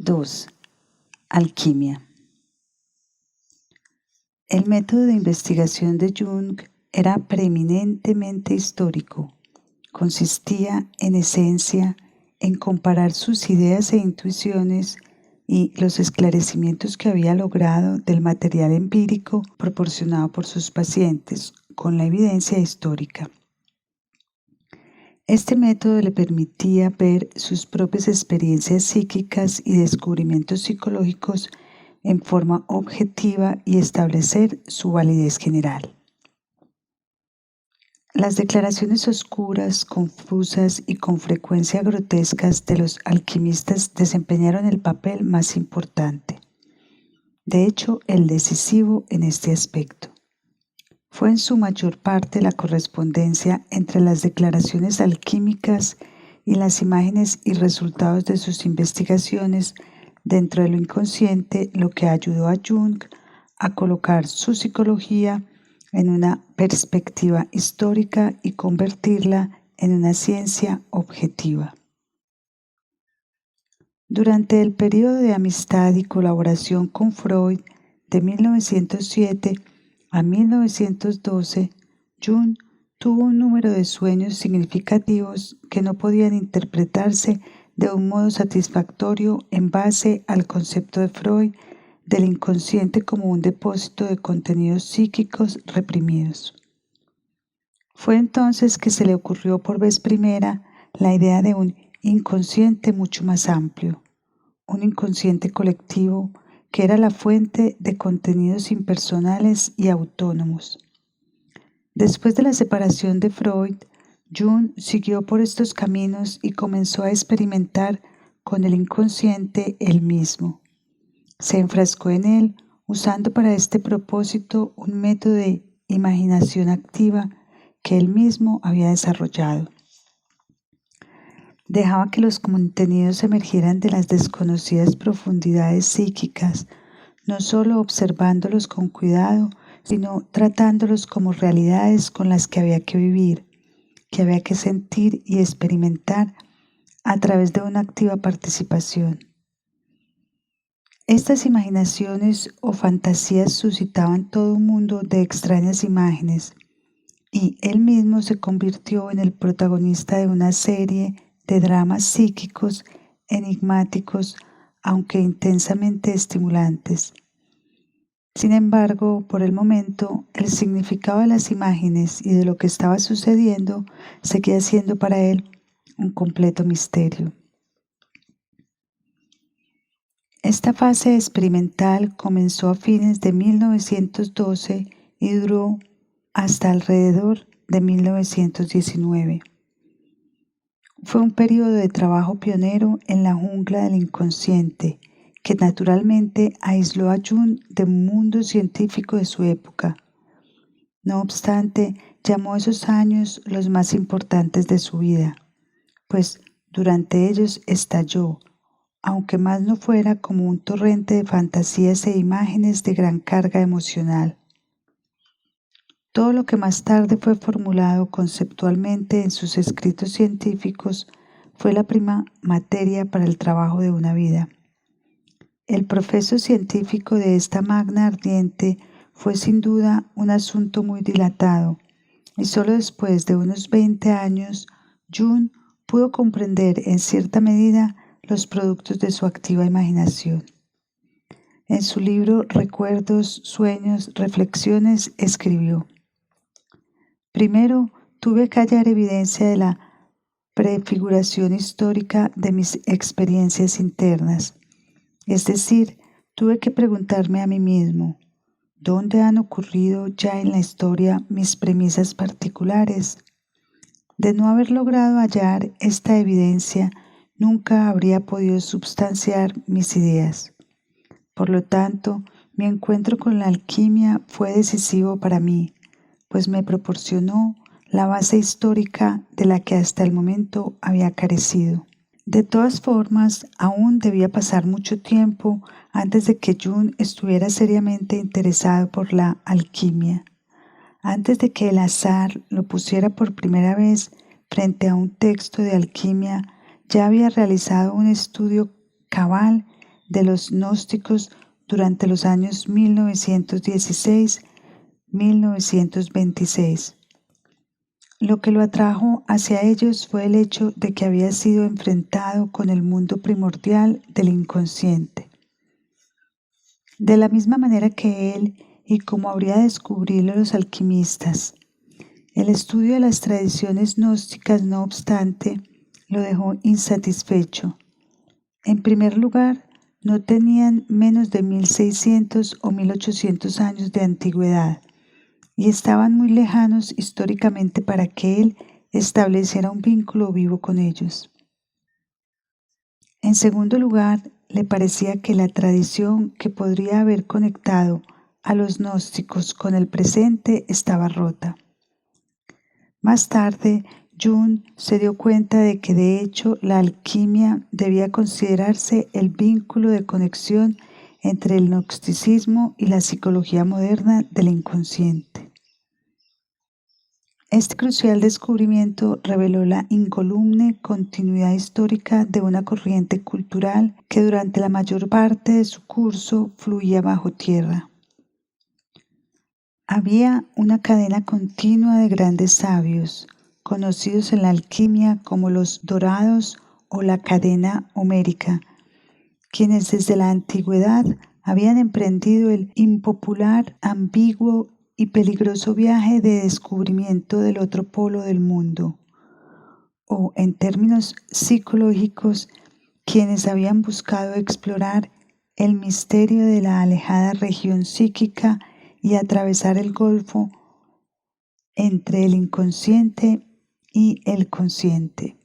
2. Alquimia. El método de investigación de Jung era preeminentemente histórico. Consistía, en esencia, en comparar sus ideas e intuiciones y los esclarecimientos que había logrado del material empírico proporcionado por sus pacientes con la evidencia histórica. Este método le permitía ver sus propias experiencias psíquicas y descubrimientos psicológicos en forma objetiva y establecer su validez general. Las declaraciones oscuras, confusas y con frecuencia grotescas de los alquimistas desempeñaron el papel más importante, de hecho el decisivo en este aspecto. Fue en su mayor parte la correspondencia entre las declaraciones alquímicas y las imágenes y resultados de sus investigaciones dentro de lo inconsciente lo que ayudó a Jung a colocar su psicología en una perspectiva histórica y convertirla en una ciencia objetiva. Durante el periodo de amistad y colaboración con Freud de 1907 a 1912, Jung tuvo un número de sueños significativos que no podían interpretarse de un modo satisfactorio en base al concepto de Freud del inconsciente como un depósito de contenidos psíquicos reprimidos. Fue entonces que se le ocurrió por vez primera la idea de un inconsciente mucho más amplio, un inconsciente colectivo que era la fuente de contenidos impersonales y autónomos. Después de la separación de Freud, Jung siguió por estos caminos y comenzó a experimentar con el inconsciente él mismo. Se enfrascó en él usando para este propósito un método de imaginación activa que él mismo había desarrollado. Dejaba que los contenidos emergieran de las desconocidas profundidades psíquicas, no solo observándolos con cuidado, sino tratándolos como realidades con las que había que vivir, que había que sentir y experimentar a través de una activa participación. Estas imaginaciones o fantasías suscitaban todo un mundo de extrañas imágenes, y él mismo se convirtió en el protagonista de una serie de dramas psíquicos enigmáticos, aunque intensamente estimulantes. Sin embargo, por el momento, el significado de las imágenes y de lo que estaba sucediendo seguía siendo para él un completo misterio. Esta fase experimental comenzó a fines de 1912 y duró hasta alrededor de 1919. Fue un periodo de trabajo pionero en la jungla del inconsciente, que naturalmente aisló a Jung del mundo científico de su época. No obstante, llamó esos años los más importantes de su vida, pues durante ellos estalló, aunque más no fuera como un torrente de fantasías e imágenes de gran carga emocional. Todo lo que más tarde fue formulado conceptualmente en sus escritos científicos fue la prima materia para el trabajo de una vida. El progreso científico de esta magna ardiente fue sin duda un asunto muy dilatado, y solo después de unos 20 años, Jung pudo comprender en cierta medida los productos de su activa imaginación. En su libro Recuerdos, Sueños, Reflexiones escribió: primero, tuve que hallar evidencia de la prefiguración histórica de mis experiencias internas. Es decir, tuve que preguntarme a mí mismo, ¿dónde han ocurrido ya en la historia mis premisas particulares? De no haber logrado hallar esta evidencia, nunca habría podido substanciar mis ideas. Por lo tanto, mi encuentro con la alquimia fue decisivo para mí, pues me proporcionó la base histórica de la que hasta el momento había carecido. De todas formas, aún debía pasar mucho tiempo antes de que Jung estuviera seriamente interesado por la alquimia, antes de que el azar lo pusiera por primera vez frente a un texto de alquimia. Ya había realizado un estudio cabal de los gnósticos durante los años 1916-1926. Lo que lo atrajo hacia ellos fue el hecho de que había sido enfrentado con el mundo primordial del inconsciente. De la misma manera que él y como habría de descubrirlo los alquimistas. El estudio de las tradiciones gnósticas, no obstante, lo dejó insatisfecho. En primer lugar, no tenían menos de 1600 o 1800 años de antigüedad y estaban muy lejanos históricamente para que él estableciera un vínculo vivo con ellos. En segundo lugar, le parecía que la tradición que podría haber conectado a los gnósticos con el presente estaba rota. Más tarde, Jung se dio cuenta de que de hecho la alquimia debía considerarse el vínculo de conexión entre el gnosticismo y la psicología moderna del inconsciente. Este crucial descubrimiento reveló la incoluble continuidad histórica de una corriente cultural que durante la mayor parte de su curso fluía bajo tierra. Había una cadena continua de grandes sabios, conocidos en la alquimia como los dorados o la cadena homérica, quienes desde la antigüedad habían emprendido el impopular, ambiguo y peligroso viaje de descubrimiento del otro polo del mundo, o en términos psicológicos, quienes habían buscado explorar el misterio de la alejada región psíquica y atravesar el golfo entre el inconsciente y el consciente.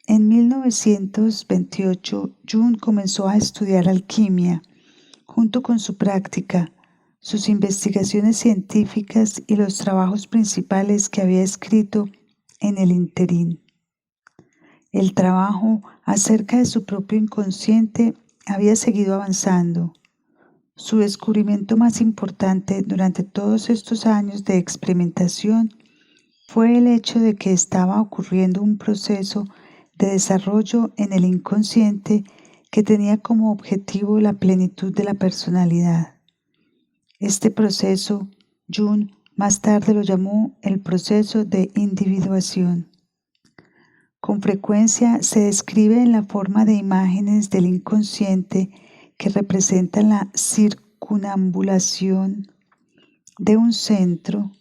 En 1928, Jung comenzó a estudiar alquimia, junto con su práctica, sus investigaciones científicas y los trabajos principales que había escrito en el interín. El trabajo acerca de su propio inconsciente había seguido avanzando. Su descubrimiento más importante durante todos estos años de experimentación fue el hecho de que estaba ocurriendo un proceso de desarrollo en el inconsciente que tenía como objetivo la plenitud de la personalidad. Este proceso, Jung más tarde lo llamó el proceso de individuación. Con frecuencia se describe en la forma de imágenes del inconsciente que representan la circunambulación de un centro,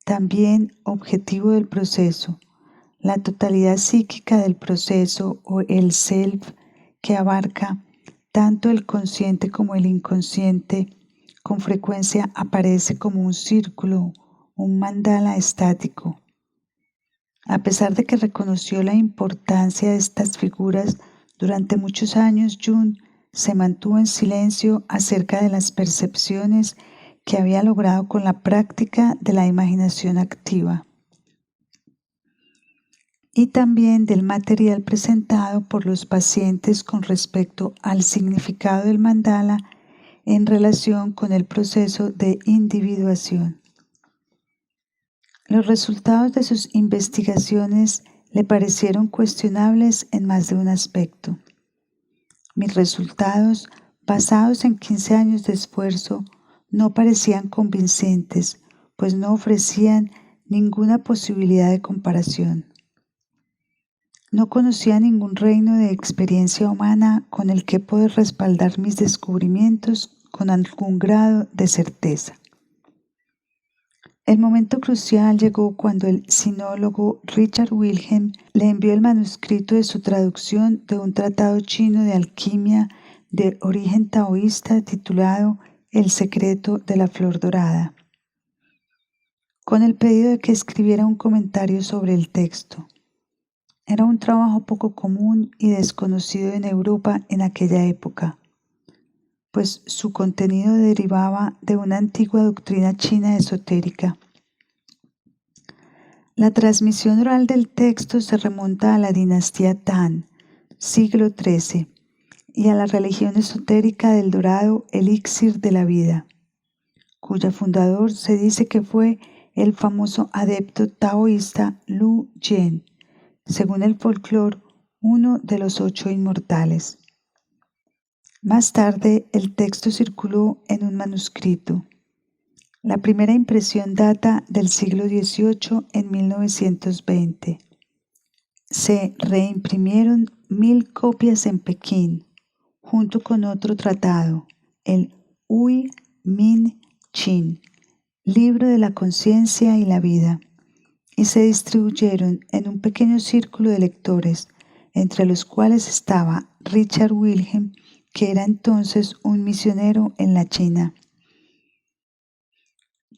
también objetivo del proceso, la totalidad psíquica del proceso o el self que abarca tanto el consciente como el inconsciente. Con frecuencia aparece como un círculo, un mandala estático. A pesar de que reconoció la importancia de estas figuras, durante muchos años Jung se mantuvo en silencio acerca de las percepciones que había logrado con la práctica de la imaginación activa y también del material presentado por los pacientes con respecto al significado del mandala en relación con el proceso de individuación. Los resultados de sus investigaciones le parecieron cuestionables en más de un aspecto. Mis resultados, basados en 15 años de esfuerzo, no parecían convincentes, pues no ofrecían ninguna posibilidad de comparación. No conocía ningún reino de experiencia humana con el que poder respaldar mis descubrimientos con algún grado de certeza. El momento crucial llegó cuando el sinólogo Richard Wilhelm le envió el manuscrito de su traducción de un tratado chino de alquimia de origen taoísta titulado El secreto de la flor dorada, con el pedido de que escribiera un comentario sobre el texto. Era un trabajo poco común y desconocido en Europa en aquella época, pues su contenido derivaba de una antigua doctrina china esotérica. La transmisión oral del texto se remonta a la dinastía Tang, siglo XIII, y a la religión esotérica del dorado elixir de la vida, cuyo fundador se dice que fue el famoso adepto taoísta Lu Yen, según el folclore, uno de los 8 inmortales. Más tarde, el texto circuló en un manuscrito. La primera impresión data del siglo XVIII en 1920. Se reimprimieron 1000 copias en Pekín, junto con otro tratado, el Hui Min Chin, Libro de la Conciencia y la Vida, y se distribuyeron en un pequeño círculo de lectores, entre los cuales estaba Richard Wilhelm, que era entonces un misionero en la China.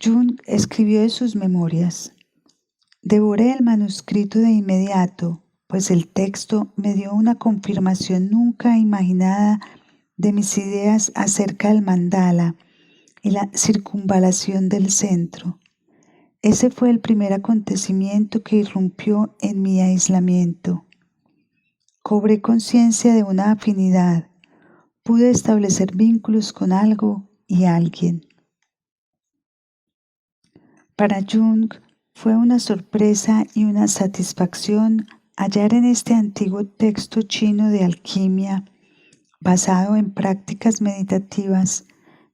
Jung escribió en sus memorias: devoré el manuscrito de inmediato, pues el texto me dio una confirmación nunca imaginada de mis ideas acerca del mandala y la circunvalación del centro. Ese fue el primer acontecimiento que irrumpió en mi aislamiento. Cobré conciencia de una afinidad, pude establecer vínculos con algo y alguien. Para Jung fue una sorpresa y una satisfacción hallar en este antiguo texto chino de alquimia, basado en prácticas meditativas,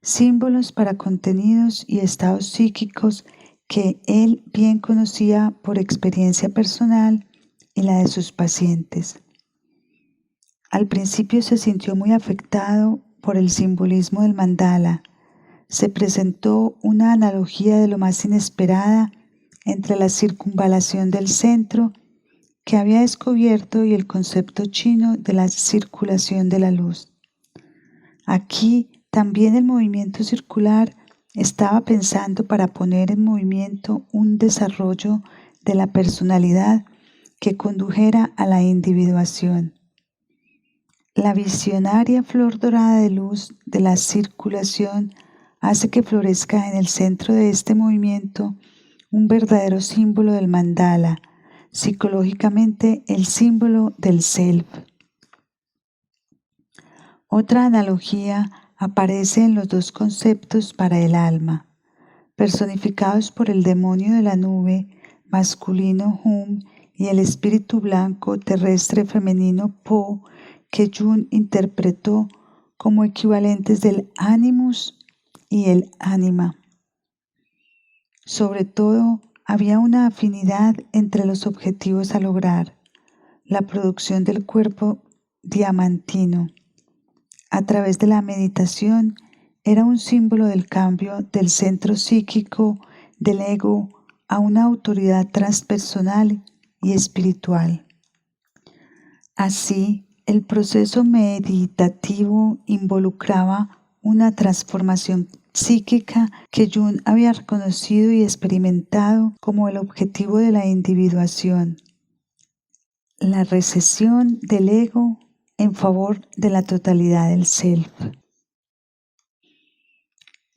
símbolos para contenidos y estados psíquicos que él bien conocía por experiencia personal y la de sus pacientes. Al principio se sintió muy afectado por el simbolismo del mandala. Se presentó una analogía de lo más inesperada entre la circunvalación del centro que había descubierto y el concepto chino de la circulación de la luz. Aquí también el movimiento circular estaba pensando para poner en movimiento un desarrollo de la personalidad que condujera a la individuación. La visionaria flor dorada de luz de la circulación hace que florezca en el centro de este movimiento un verdadero símbolo del mandala, psicológicamente el símbolo del self. Otra analogía aparece en los dos conceptos para el alma, personificados por el demonio de la nube masculino Hum y el espíritu blanco terrestre femenino Po, que Jung interpretó como equivalentes del animus y el ánima. Sobre todo, había una afinidad entre los objetivos a lograr: la producción del cuerpo diamantino. A través de la meditación, era un símbolo del cambio del centro psíquico del ego a una autoridad transpersonal y espiritual. Así, el proceso meditativo involucraba una transformación psíquica que Jung había reconocido y experimentado como el objetivo de la individuación, la recesión del ego en favor de la totalidad del self.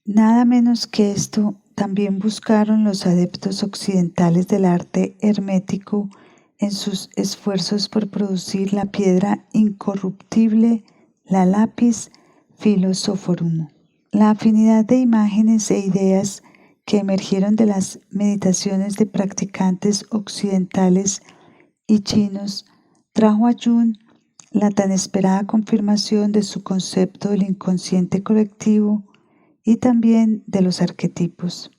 Nada menos que esto también buscaron los adeptos occidentales del arte hermético en sus esfuerzos por producir la piedra incorruptible, la lapis philosophorum. La afinidad de imágenes e ideas que emergieron de las meditaciones de practicantes occidentales y chinos trajo a Jung la tan esperada confirmación de su concepto del inconsciente colectivo y también de los arquetipos.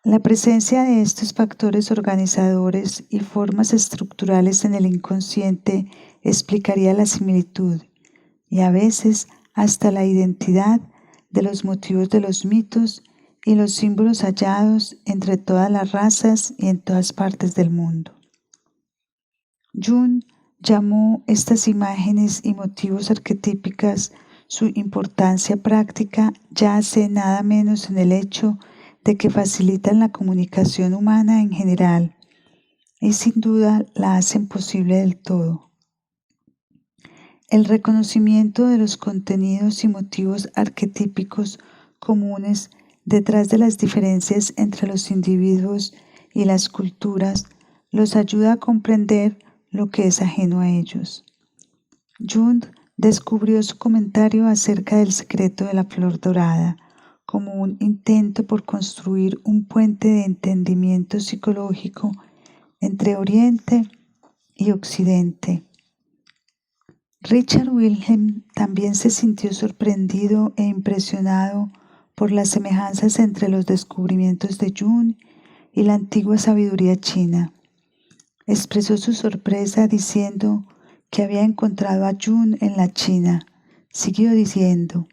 La presencia de estos factores organizadores y formas estructurales en el inconsciente explicaría la similitud y a veces hasta la identidad de los motivos de los mitos y los símbolos hallados entre todas las razas y en todas partes del mundo. Jung llamó estas imágenes y motivos arquetípicas. Su importancia práctica yace nada menos en el hecho de que facilitan la comunicación humana en general y sin duda la hacen posible del todo. El reconocimiento de los contenidos y motivos arquetípicos comunes detrás de las diferencias entre los individuos y las culturas los ayuda a comprender lo que es ajeno a ellos. Jung descubrió su comentario acerca del secreto de la flor dorada como un intento por construir un puente de entendimiento psicológico entre Oriente y Occidente. Richard Wilhelm también se sintió sorprendido e impresionado por las semejanzas entre los descubrimientos de Jung y la antigua sabiduría china. Expresó su sorpresa diciendo que había encontrado a Jung en la China. Siguió diciendo: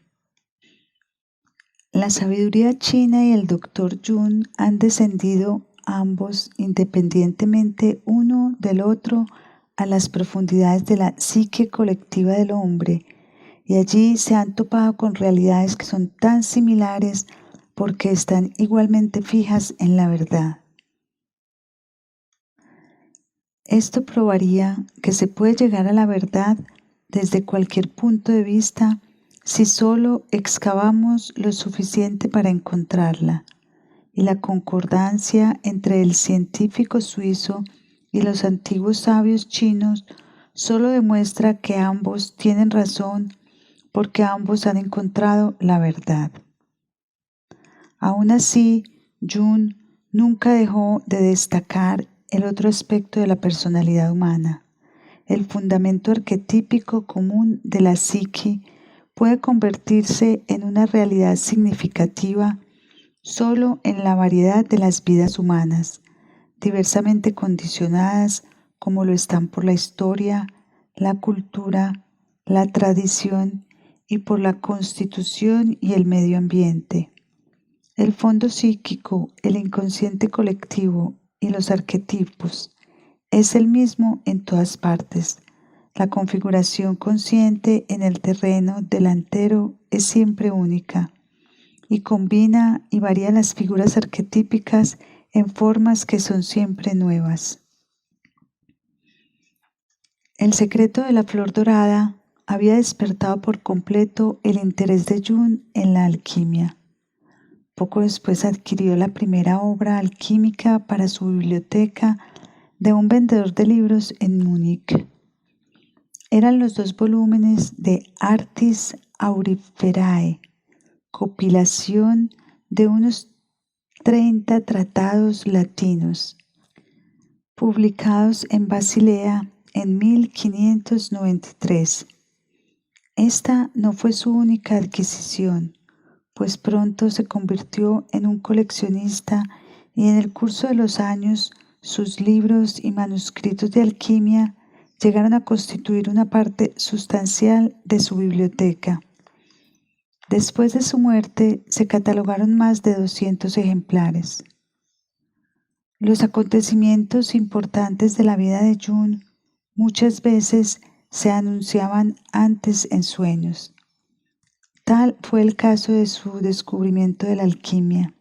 la sabiduría china y el Dr. Jung han descendido ambos independientemente uno del otro a las profundidades de la psique colectiva del hombre, y allí se han topado con realidades que son tan similares porque están igualmente fijas en la verdad. Esto probaría que se puede llegar a la verdad desde cualquier punto de vista si solo excavamos lo suficiente para encontrarla, y la concordancia entre el científico suizo y los antiguos sabios chinos solo demuestra que ambos tienen razón porque ambos han encontrado la verdad. Aún así, Jung nunca dejó de destacar el otro aspecto de la personalidad humana. El fundamento arquetípico común de la psique puede convertirse en una realidad significativa solo en la variedad de las vidas humanas, diversamente condicionadas como lo están por la historia, la cultura, la tradición y por la constitución y el medio ambiente. El fondo psíquico, el inconsciente colectivo y los arquetipos es el mismo en todas partes. La configuración consciente en el terreno delantero es siempre única y combina y varía las figuras arquetípicas en formas que son siempre nuevas. El secreto de la flor dorada había despertado por completo el interés de Jung en la alquimia. Poco después adquirió la primera obra alquímica para su biblioteca de un vendedor de libros en Múnich. Eran los 2 volúmenes de Artis Auriferae, compilación de unos 30 tratados latinos, publicados en Basilea en 1593. Esta no fue su única adquisición, pues pronto se convirtió en un coleccionista y en el curso de los años sus libros y manuscritos de alquimia llegaron a constituir una parte sustancial de su biblioteca. Después de su muerte se catalogaron más de 200 ejemplares. Los acontecimientos importantes de la vida de Jung muchas veces se anunciaban antes en sueños. Tal fue el caso de su descubrimiento de la alquimia.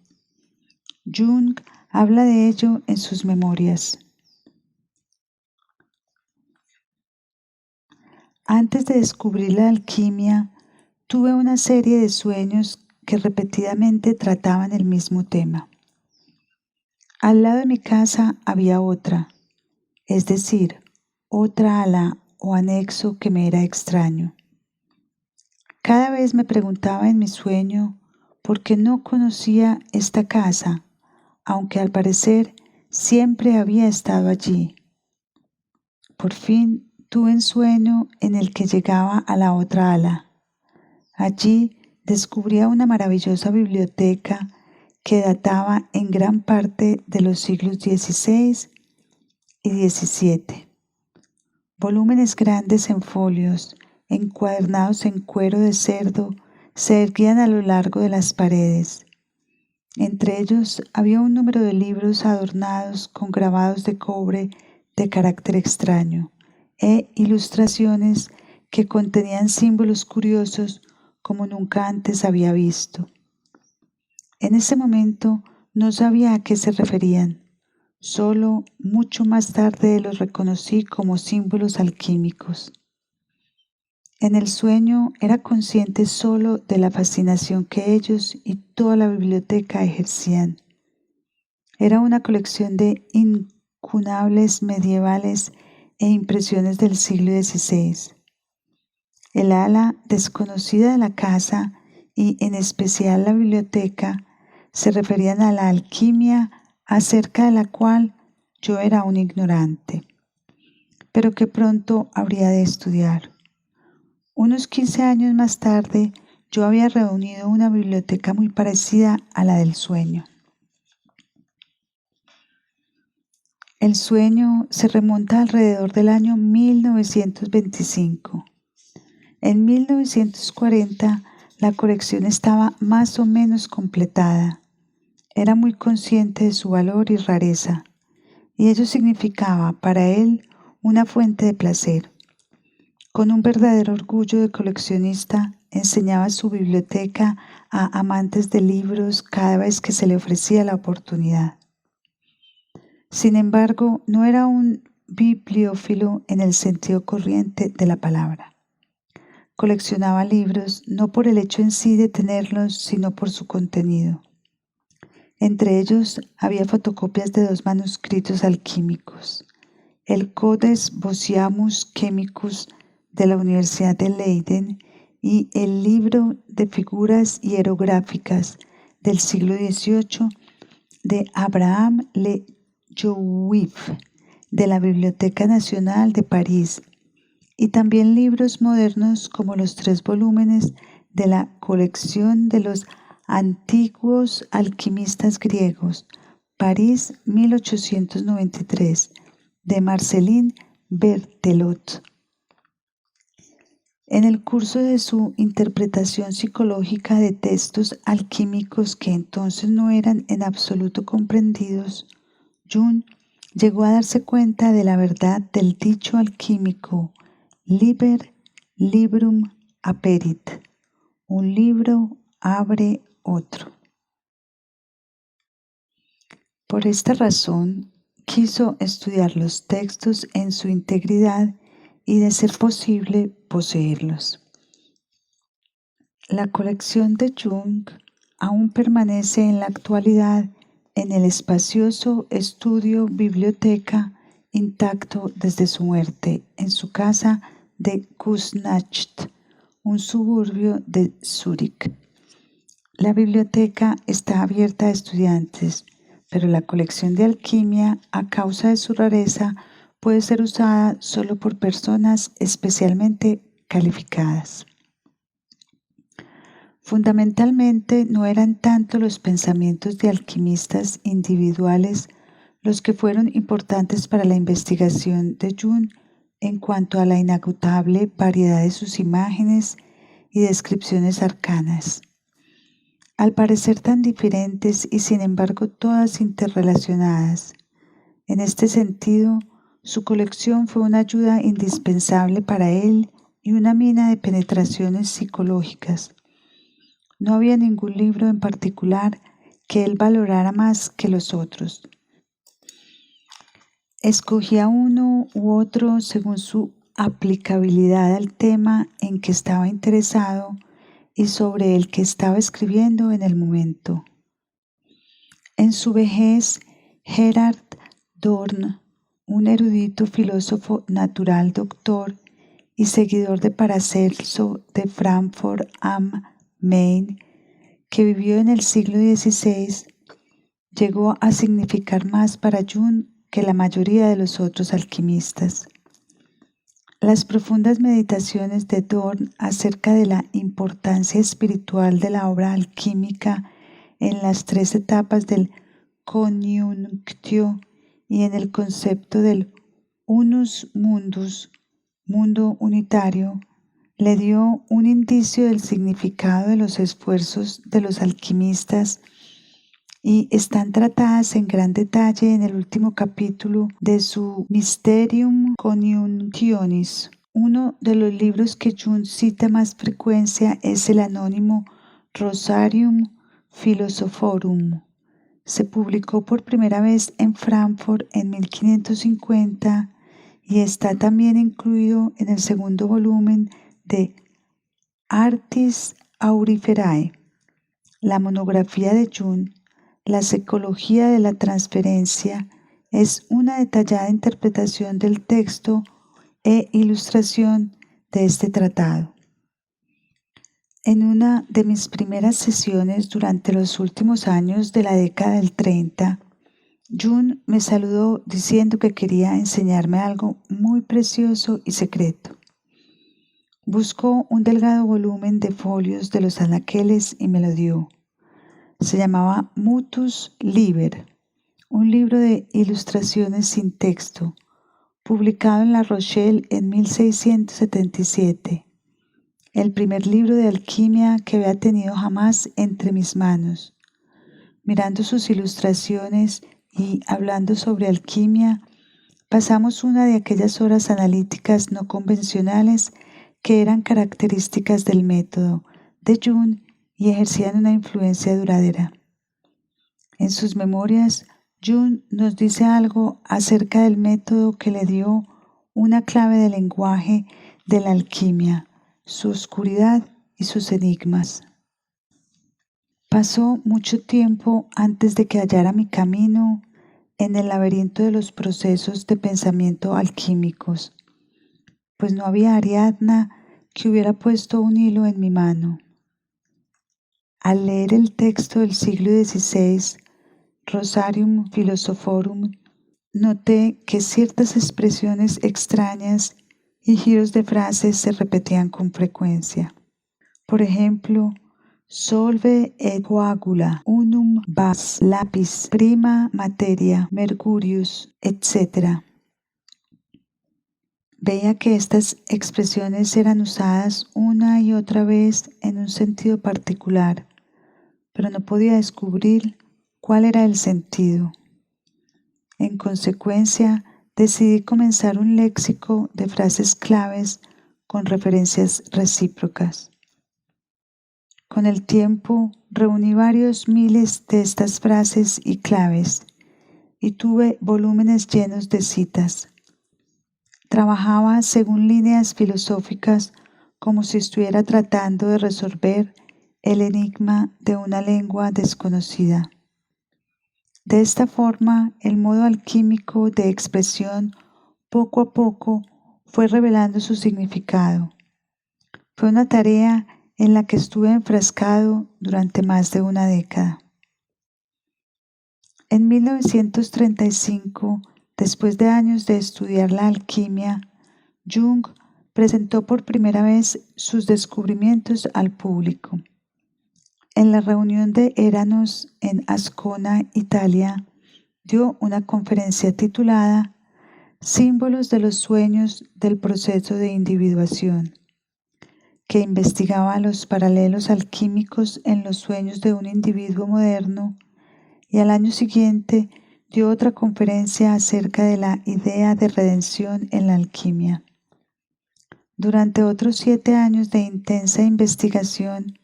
Jung habla de ello en sus memorias. Antes de descubrir la alquimia, tuve una serie de sueños que repetidamente trataban el mismo tema. Al lado de mi casa había otra, es decir, otra ala o anexo que me era extraño. Cada vez me preguntaba en mi sueño por qué no conocía esta casa, aunque al parecer siempre había estado allí. Por fin tuve un sueño en el que llegaba a la otra ala. Allí descubría una maravillosa biblioteca que databa en gran parte de los siglos XVI y XVII. Volúmenes grandes en folios, encuadernados en cuero de cerdo, se erguían a lo largo de las paredes. Entre ellos había un número de libros adornados con grabados de cobre de carácter extraño e ilustraciones que contenían símbolos curiosos como nunca antes había visto. En ese momento no sabía a qué se referían, solo mucho más tarde los reconocí como símbolos alquímicos. En el sueño era consciente solo de la fascinación que ellos y toda la biblioteca ejercían. Era una colección de incunables medievales e impresiones del siglo XVI. El ala desconocida de la casa y en especial la biblioteca se referían a la alquimia acerca de la cual yo era un ignorante, pero que pronto habría de estudiar. Unos 15 años más tarde, yo había reunido una biblioteca muy parecida a la del sueño. El sueño se remonta alrededor del año 1925. En 1940, la colección estaba más o menos completada. Era muy consciente de su valor y rareza, y ello significaba para él una fuente de placer. Con un verdadero orgullo de coleccionista, enseñaba su biblioteca a amantes de libros cada vez que se le ofrecía la oportunidad. Sin embargo, no era un bibliófilo en el sentido corriente de la palabra. Coleccionaba libros no por el hecho en sí de tenerlos, sino por su contenido. Entre ellos había fotocopias de 2 manuscritos alquímicos, el Codex Bossiamus Chemicus de la Universidad de Leiden y el libro de figuras hierográficas del siglo XVIII de Abraham Le Jouif de la Biblioteca Nacional de París, y también libros modernos como los 3 volúmenes de la colección de los antiguos alquimistas griegos, París 1893, de Marcellin Berthelot. En el curso de su interpretación psicológica de textos alquímicos que entonces no eran en absoluto comprendidos, Jung llegó a darse cuenta de la verdad del dicho alquímico Liber librum aperit, un libro abre otro. Por esta razón, quiso estudiar los textos en su integridad y, de ser posible, poseerlos. La colección de Jung aún permanece en la actualidad en el espacioso estudio biblioteca intacto desde su muerte en su casa de Kuznacht, un suburbio de Zúrich. La biblioteca está abierta a estudiantes, pero la colección de alquimia, a causa de su rareza, puede ser usada solo por personas especialmente calificadas. Fundamentalmente no eran tanto los pensamientos de alquimistas individuales los que fueron importantes para la investigación de Jung en cuanto a la inagotable variedad de sus imágenes y descripciones arcanas. Al parecer tan diferentes y sin embargo todas interrelacionadas. En este sentido, su colección fue una ayuda indispensable para él y una mina de penetraciones psicológicas. No había ningún libro en particular que él valorara más que los otros. Escogía uno u otro según su aplicabilidad al tema en que estaba interesado y sobre el que estaba escribiendo en el momento. En su vejez, Gerhard Dorn, un erudito filósofo natural, doctor y seguidor de Paracelso de Frankfurt am Main, que vivió en el siglo XVI, llegó a significar más para Jung que la mayoría de los otros alquimistas. Las profundas meditaciones de Dorn acerca de la importancia espiritual de la obra alquímica en las 3 etapas del Coniunctio y en el concepto del unus mundus, mundo unitario, le dio un indicio del significado de los esfuerzos de los alquimistas y están tratadas en gran detalle en el último capítulo de su Mysterium Coniunctionis. Uno de los libros que Jung cita más frecuencia es el anónimo Rosarium Philosophorum. Se publicó por primera vez en Frankfurt en 1550 y está también incluido en el segundo volumen de Artis Auriferae. La monografía de Jung, La psicología de la transferencia, es una detallada interpretación del texto e ilustración de este tratado. En una de mis primeras sesiones durante los últimos años de la década del 30, Jung me saludó diciendo que quería enseñarme algo muy precioso y secreto. Buscó un delgado volumen de folios de los anaqueles y me lo dio. Se llamaba Mutus Liber, un libro de ilustraciones sin texto, publicado en La Rochelle en 1677, el primer libro de alquimia que había tenido jamás entre mis manos. Mirando sus ilustraciones y hablando sobre alquimia, pasamos una de aquellas horas analíticas no convencionales que eran características del método de Jung y ejercían una influencia duradera. En sus memorias, Jung nos dice algo acerca del método que le dio una clave del lenguaje de la alquimia, su oscuridad y sus enigmas. Pasó mucho tiempo antes de que hallara mi camino en el laberinto de los procesos de pensamiento alquímicos, pues no había Ariadna que hubiera puesto un hilo en mi mano. Al leer el texto del siglo XVI, Rosarium Philosophorum, noté que ciertas expresiones extrañas y giros de frases se repetían con frecuencia. Por ejemplo, solve et coagula, unum vas, lapis, prima materia, mercurius, etc. Veía que estas expresiones eran usadas una y otra vez en un sentido particular, pero no podía descubrir cuál era el sentido. En consecuencia, decidí comenzar un léxico de frases claves con referencias recíprocas. Con el tiempo, reuní varios miles de estas frases y claves y tuve volúmenes llenos de citas. Trabajaba según líneas filosóficas como si estuviera tratando de resolver el enigma de una lengua desconocida. De esta forma, el modo alquímico de expresión poco a poco fue revelando su significado. Fue una tarea en la que estuve enfrascado durante más de una década. En 1935, después de años de estudiar la alquimia, Jung presentó por primera vez sus descubrimientos al público. En la reunión de Eranos en Ascona, Italia, dio una conferencia titulada Símbolos de los sueños del proceso de individuación, que investigaba los paralelos alquímicos en los sueños de un individuo moderno, y al año siguiente dio otra conferencia acerca de la idea de redención en la alquimia. Durante otros 7 años de intensa investigación,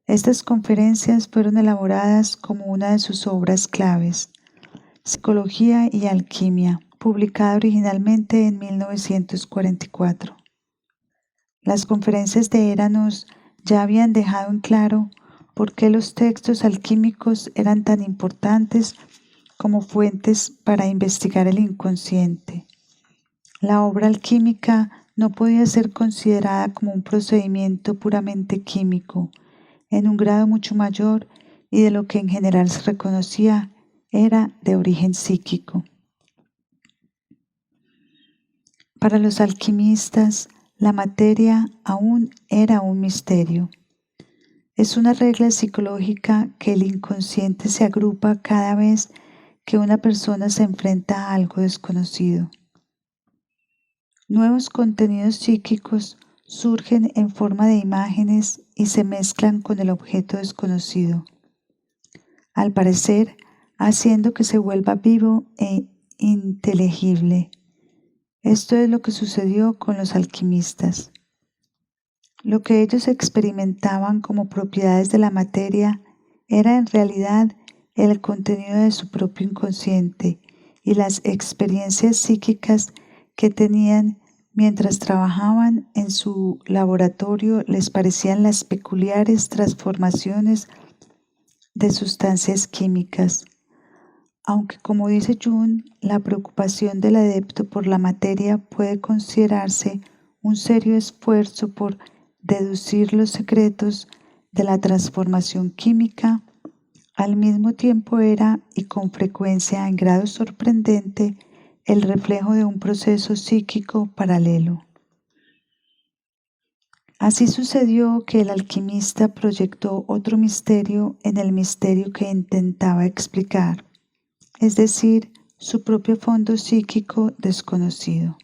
estas conferencias fueron elaboradas como una de sus obras claves, Psicología y Alquimia, publicada originalmente en 1944. Las conferencias de Eranos ya habían dejado en claro por qué los textos alquímicos eran tan importantes como fuentes para investigar el inconsciente. La obra alquímica no podía ser considerada como un procedimiento puramente químico, en un grado mucho mayor, y de lo que en general se reconocía era de origen psíquico. Para los alquimistas, la materia aún era un misterio. Es una regla psicológica que el inconsciente se agrupa cada vez que una persona se enfrenta a algo desconocido. Nuevos contenidos psíquicos surgen en forma de imágenes y se mezclan con el objeto desconocido, al parecer haciendo que se vuelva vivo e inteligible. Esto es lo que sucedió con los alquimistas. Lo que ellos experimentaban como propiedades de la materia era en realidad el contenido de su propio inconsciente y las experiencias psíquicas que tenían mientras trabajaban en su laboratorio les parecían las peculiares transformaciones de sustancias químicas. Aunque, como dice Jung, la preocupación del adepto por la materia puede considerarse un serio esfuerzo por deducir los secretos de la transformación química, al mismo tiempo era, y con frecuencia en grado sorprendente, el reflejo de un proceso psíquico paralelo. Así sucedió que el alquimista proyectó otro misterio en el misterio que intentaba explicar, es decir, su propio fondo psíquico desconocido.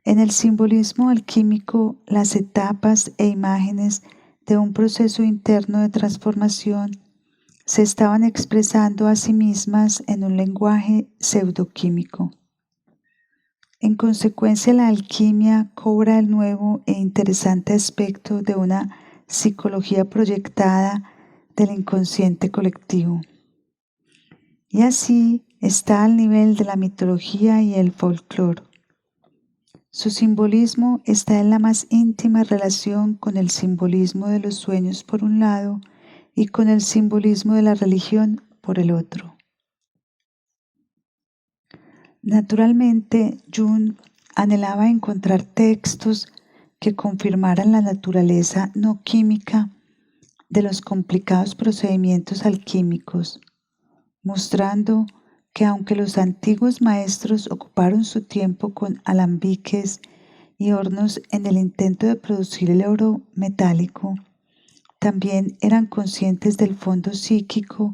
En el simbolismo alquímico, las etapas e imágenes de un proceso interno de transformación se estaban expresando a sí mismas en un lenguaje pseudoquímico. En consecuencia, la alquimia cobra el nuevo e interesante aspecto de una psicología proyectada del inconsciente colectivo. Y así está al nivel de la mitología y el folclore. Su simbolismo está en la más íntima relación con el simbolismo de los sueños por un lado y con el simbolismo de la religión por el otro. Naturalmente, Jung anhelaba encontrar textos que confirmaran la naturaleza no química de los complicados procedimientos alquímicos, mostrando que aunque los antiguos maestros ocuparon su tiempo con alambiques y hornos en el intento de producir el oro metálico, también eran conscientes del fondo psíquico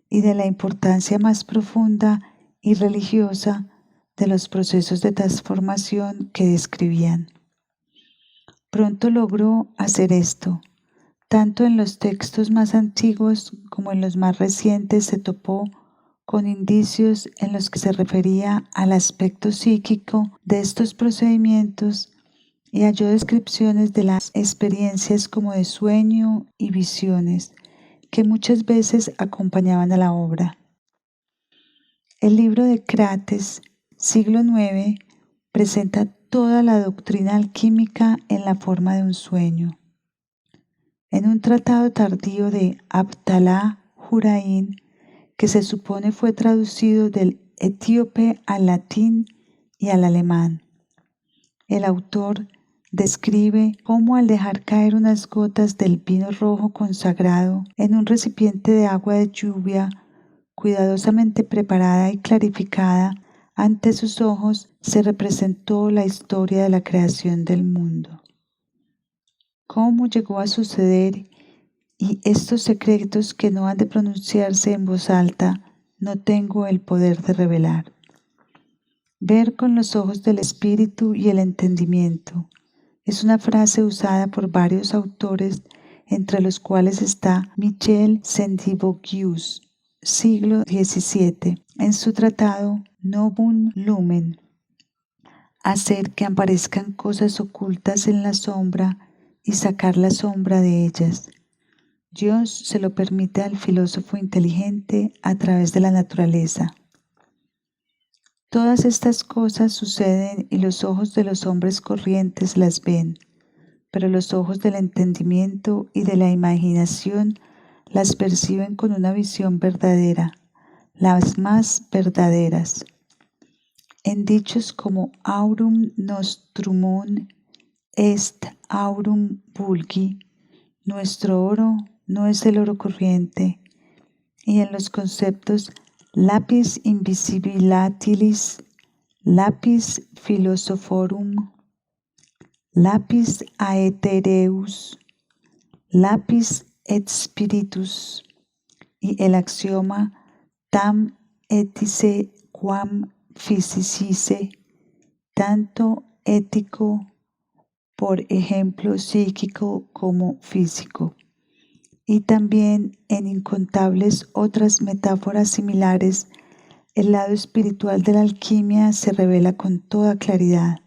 y de la importancia más profunda y religiosa de los procesos de transformación que describían. Pronto logró hacer esto. Tanto en los textos más antiguos como en los más recientes se topó con indicios en los que se refería al aspecto psíquico de estos procedimientos y halló descripciones de las experiencias como de sueño y visiones que muchas veces acompañaban a la obra. El libro de Crates, siglo IX, presenta toda la doctrina alquímica en la forma de un sueño. En un tratado tardío de Abdalá Hurain, que se supone fue traducido del etíope al latín y al alemán, el autor describe cómo al dejar caer unas gotas del vino rojo consagrado en un recipiente de agua de lluvia, cuidadosamente preparada y clarificada, ante sus ojos se representó la historia de la creación del mundo. ¿Cómo llegó a suceder? Y estos secretos que no han de pronunciarse en voz alta, no tengo el poder de revelar. Ver con los ojos del espíritu y el entendimiento es una frase usada por varios autores, entre los cuales está Michel Sendivogius, siglo XVII, en su tratado Novum Lumen. Hacer que aparezcan cosas ocultas en la sombra y sacar la sombra de ellas. Dios se lo permite al filósofo inteligente a través de la naturaleza. Todas estas cosas suceden y los ojos de los hombres corrientes las ven, pero los ojos del entendimiento y de la imaginación las perciben con una visión verdadera, las más verdaderas. En dichos como aurum nostrumum est aurum vulgi, nuestro oro no es el oro corriente, y en los conceptos lapis invisibilatilis, lapis philosophorum, lapis aethereus, lapis et spiritus, y el axioma tam etice quam physicice, tanto ético, por ejemplo psíquico como físico. Y también en incontables otras metáforas similares, el lado espiritual de la alquimia se revela con toda claridad.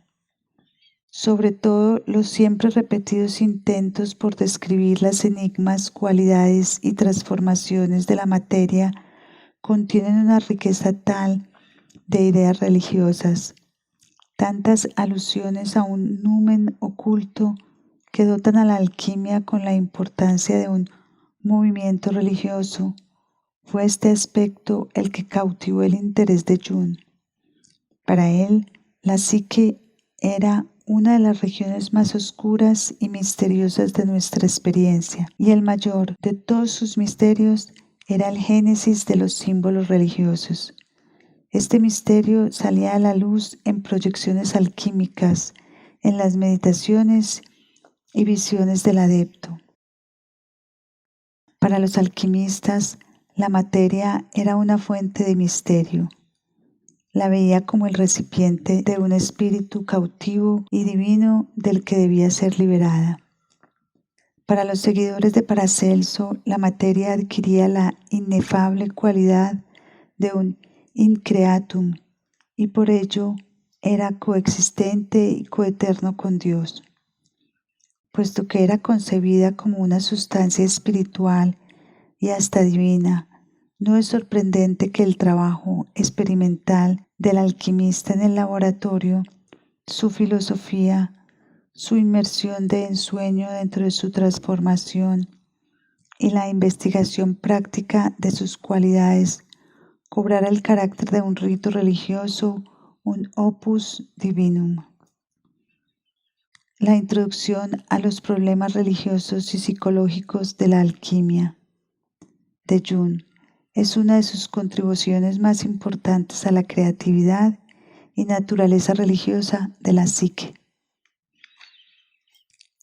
Sobre todo los siempre repetidos intentos por describir las enigmas, cualidades y transformaciones de la materia contienen una riqueza tal de ideas religiosas, tantas alusiones a un numen oculto que dotan a la alquimia con la importancia de un movimiento religioso. Fue este aspecto el que cautivó el interés de Jung. Para él, la psique era una de las regiones más oscuras y misteriosas de nuestra experiencia, y el mayor de todos sus misterios era el génesis de los símbolos religiosos. Este misterio salía a la luz en proyecciones alquímicas, en las meditaciones y visiones del adepto. Para los alquimistas, la materia era una fuente de misterio. La veía como el recipiente de un espíritu cautivo y divino del que debía ser liberada. Para los seguidores de Paracelso, la materia adquiría la inefable cualidad de un increatum y por ello era coexistente y coeterno con Dios. Puesto que era concebida como una sustancia espiritual y hasta divina, no es sorprendente que el trabajo experimental del alquimista en el laboratorio, su filosofía, su inmersión de ensueño dentro de su transformación y la investigación práctica de sus cualidades cobrara el carácter de un rito religioso, un opus divinum. La introducción a los problemas religiosos y psicológicos de la alquimia de Jung es una de sus contribuciones más importantes a la creatividad y naturaleza religiosa de la psique.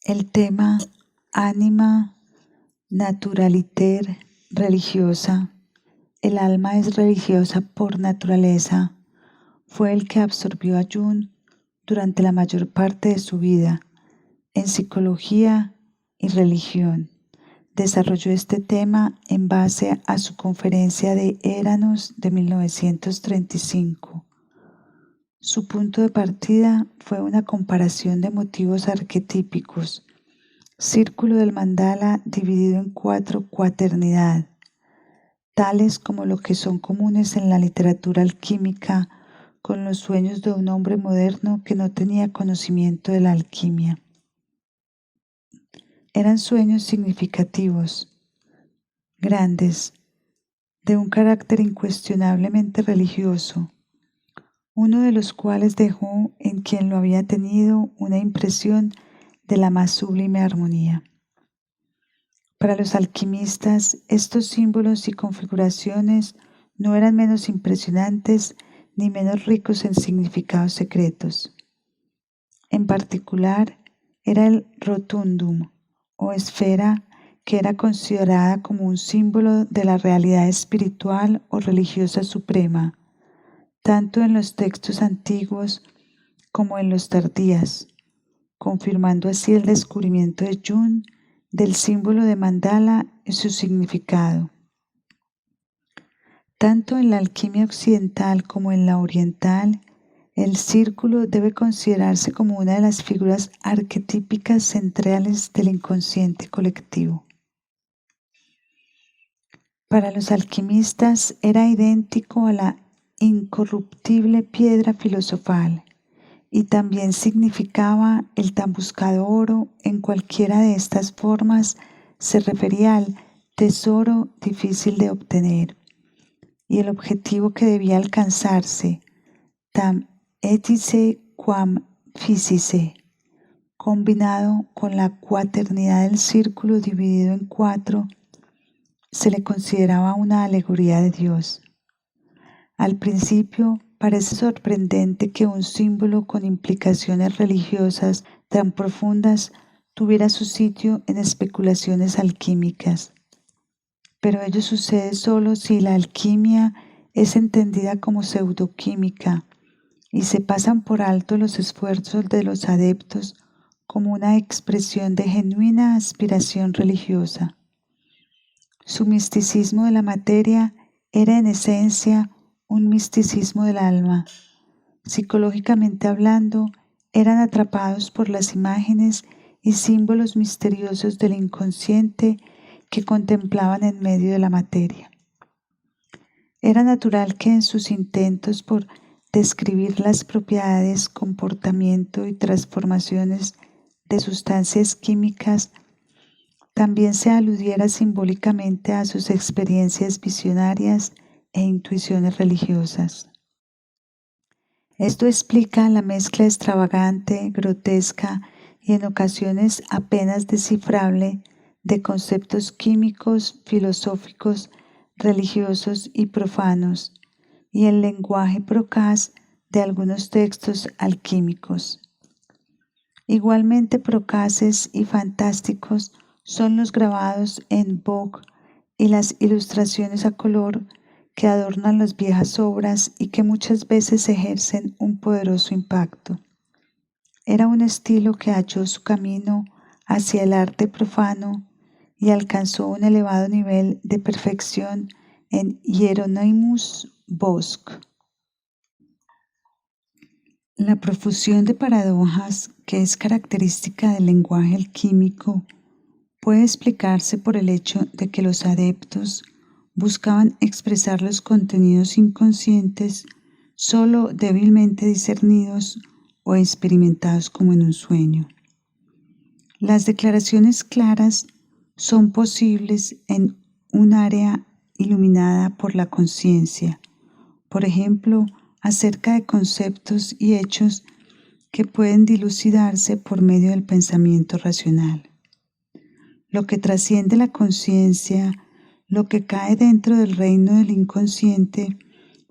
El tema Anima Naturaliter Religiosa, el alma es religiosa por naturaleza, fue el que absorbió a Jung durante la mayor parte de su vida en psicología y religión. Desarrolló este tema en base a su conferencia de Eranos de 1935. Su punto de partida fue una comparación de motivos arquetípicos, círculo del mandala dividido en 4 cuaternidad, tales como lo que son comunes en la literatura alquímica con los sueños de un hombre moderno que no tenía conocimiento de la alquimia. Eran sueños significativos, grandes, de un carácter incuestionablemente religioso, uno de los cuales dejó en quien lo había tenido una impresión de la más sublime armonía. Para los alquimistas, estos símbolos y configuraciones no eran menos impresionantes ni menos ricos en significados secretos. En particular, era el rotundum, o esfera, que era considerada como un símbolo de la realidad espiritual o religiosa suprema, tanto en los textos antiguos como en los tardíos, confirmando así el descubrimiento de Jung del símbolo de mandala y su significado. Tanto en la alquimia occidental como en la oriental, el círculo debe considerarse como una de las figuras arquetípicas centrales del inconsciente colectivo. Para los alquimistas era idéntico a la incorruptible piedra filosofal y también significaba el tan buscado oro. En cualquiera de estas formas se refería al tesoro difícil de obtener y el objetivo que debía alcanzarse, tam etice quam physice, combinado con la cuaternidad del círculo dividido en 4, se le consideraba una alegoría de Dios. Al principio parece sorprendente que un símbolo con implicaciones religiosas tan profundas tuviera su sitio en especulaciones alquímicas, pero ello sucede solo si la alquimia es entendida como pseudoquímica y se pasan por alto los esfuerzos de los adeptos como una expresión de genuina aspiración religiosa. Su misticismo de la materia era en esencia un misticismo del alma. Psicológicamente hablando, eran atrapados por las imágenes y símbolos misteriosos del inconsciente que contemplaban en medio de la materia. Era natural que en sus intentos por describir las propiedades, comportamiento y transformaciones de sustancias químicas también se aludiera simbólicamente a sus experiencias visionarias e intuiciones religiosas. Esto explica la mezcla extravagante, grotesca y en ocasiones apenas descifrable de conceptos químicos, filosóficos, religiosos y profanos, y el lenguaje procaz de algunos textos alquímicos. Igualmente procaces y fantásticos son los grabados en boj y las ilustraciones a color que adornan las viejas obras y que muchas veces ejercen un poderoso impacto. Era un estilo que halló su camino hacia el arte profano y alcanzó un elevado nivel de perfección en Hieronymus Bosch. La profusión de paradojas, que es característica del lenguaje alquímico, puede explicarse por el hecho de que los adeptos buscaban expresar los contenidos inconscientes solo débilmente discernidos o experimentados como en un sueño. Las declaraciones claras son posibles en un área iluminada por la conciencia, por ejemplo, acerca de conceptos y hechos que pueden dilucidarse por medio del pensamiento racional. Lo que trasciende la conciencia, lo que cae dentro del reino del inconsciente,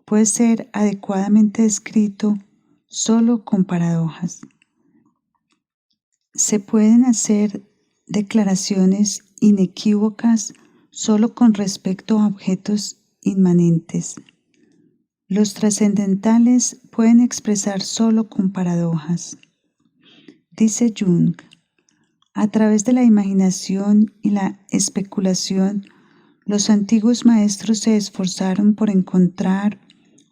puede ser adecuadamente descrito solo con paradojas. Se pueden hacer declaraciones inequívocas solo con respecto a objetos inmanentes. Los trascendentales pueden expresar solo con paradojas. Dice Jung, a través de la imaginación y la especulación, los antiguos maestros se esforzaron por encontrar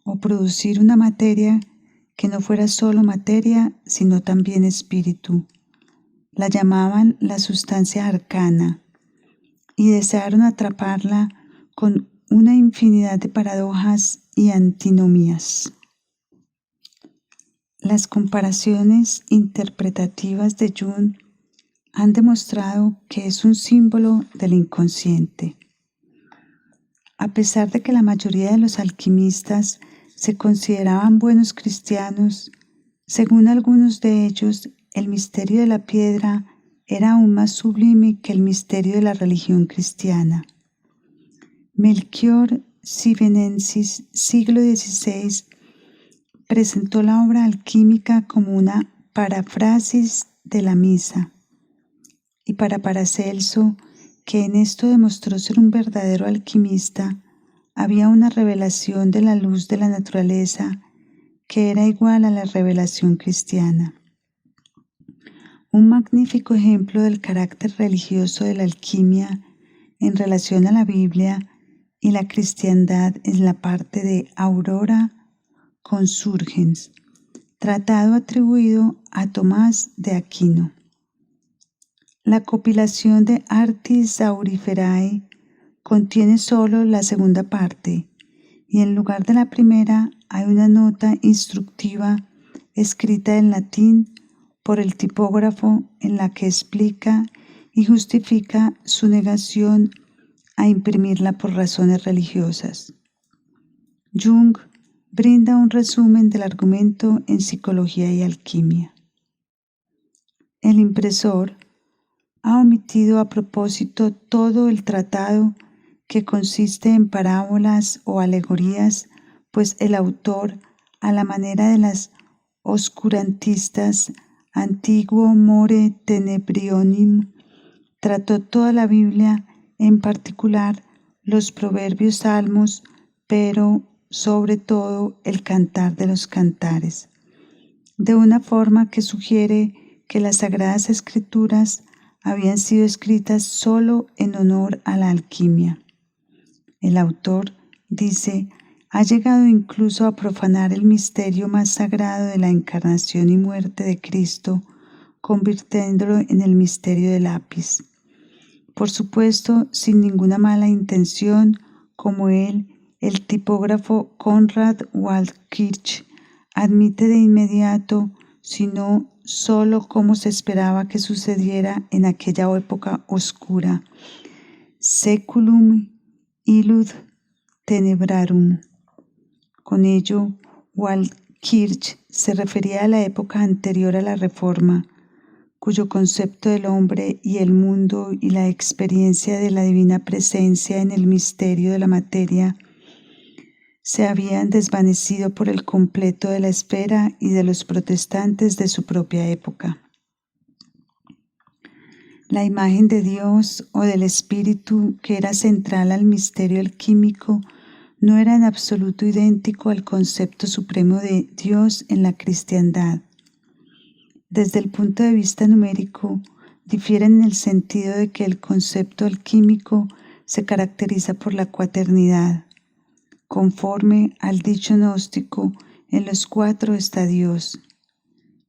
o producir una materia que no fuera solo materia, sino también espíritu. La llamaban la sustancia arcana y desearon atraparla con una infinidad de paradojas y antinomías. Las comparaciones interpretativas de Jung han demostrado que es un símbolo del inconsciente. A pesar de que la mayoría de los alquimistas se consideraban buenos cristianos, según algunos de ellos, el misterio de la piedra era aún más sublime que el misterio de la religión cristiana. Melchior Sivenensis, siglo XVI, presentó la obra alquímica como una paráfrasis de la misa, y para Paracelso, que en esto demostró ser un verdadero alquimista, había una revelación de la luz de la naturaleza que era igual a la revelación cristiana. Un magnífico ejemplo del carácter religioso de la alquimia en relación a la Biblia y la cristiandad es la parte de Aurora Consurgens, tratado atribuido a Tomás de Aquino. La compilación de Artis Auriferae contiene solo la segunda parte y en lugar de la primera hay una nota instructiva escrita en latín por el tipógrafo en la que explica y justifica su negación a imprimirla por razones religiosas. Jung brinda un resumen del argumento en Psicología y Alquimia. El impresor ha omitido a propósito todo el tratado que consiste en parábolas o alegorías, pues el autor, a la manera de las oscurantistas Antiguo More Tenebriorum, trató toda la Biblia, en particular los proverbios, salmos, pero sobre todo el Cantar de los Cantares, de una forma que sugiere que las Sagradas Escrituras habían sido escritas solo en honor a la alquimia. El autor, dice, ha llegado incluso a profanar el misterio más sagrado de la encarnación y muerte de Cristo, convirtiéndolo en el misterio del lápiz. Por supuesto, sin ninguna mala intención, como él, el tipógrafo Konrad Waldkirch admite de inmediato, sino solo como se esperaba que sucediera en aquella época oscura. Seculum illud tenebrarum. Con ello, Waldkirch se refería a la época anterior a la Reforma, cuyo concepto del hombre y el mundo y la experiencia de la divina presencia en el misterio de la materia se habían desvanecido por el completo de la espera y de los protestantes de su propia época. La imagen de Dios o del Espíritu, que era central al misterio alquímico, no era en absoluto idéntico al concepto supremo de Dios en la cristiandad. Desde el punto de vista numérico, difieren en el sentido de que el concepto alquímico se caracteriza por la cuaternidad. Conforme al dicho gnóstico, en los cuatro está Dios,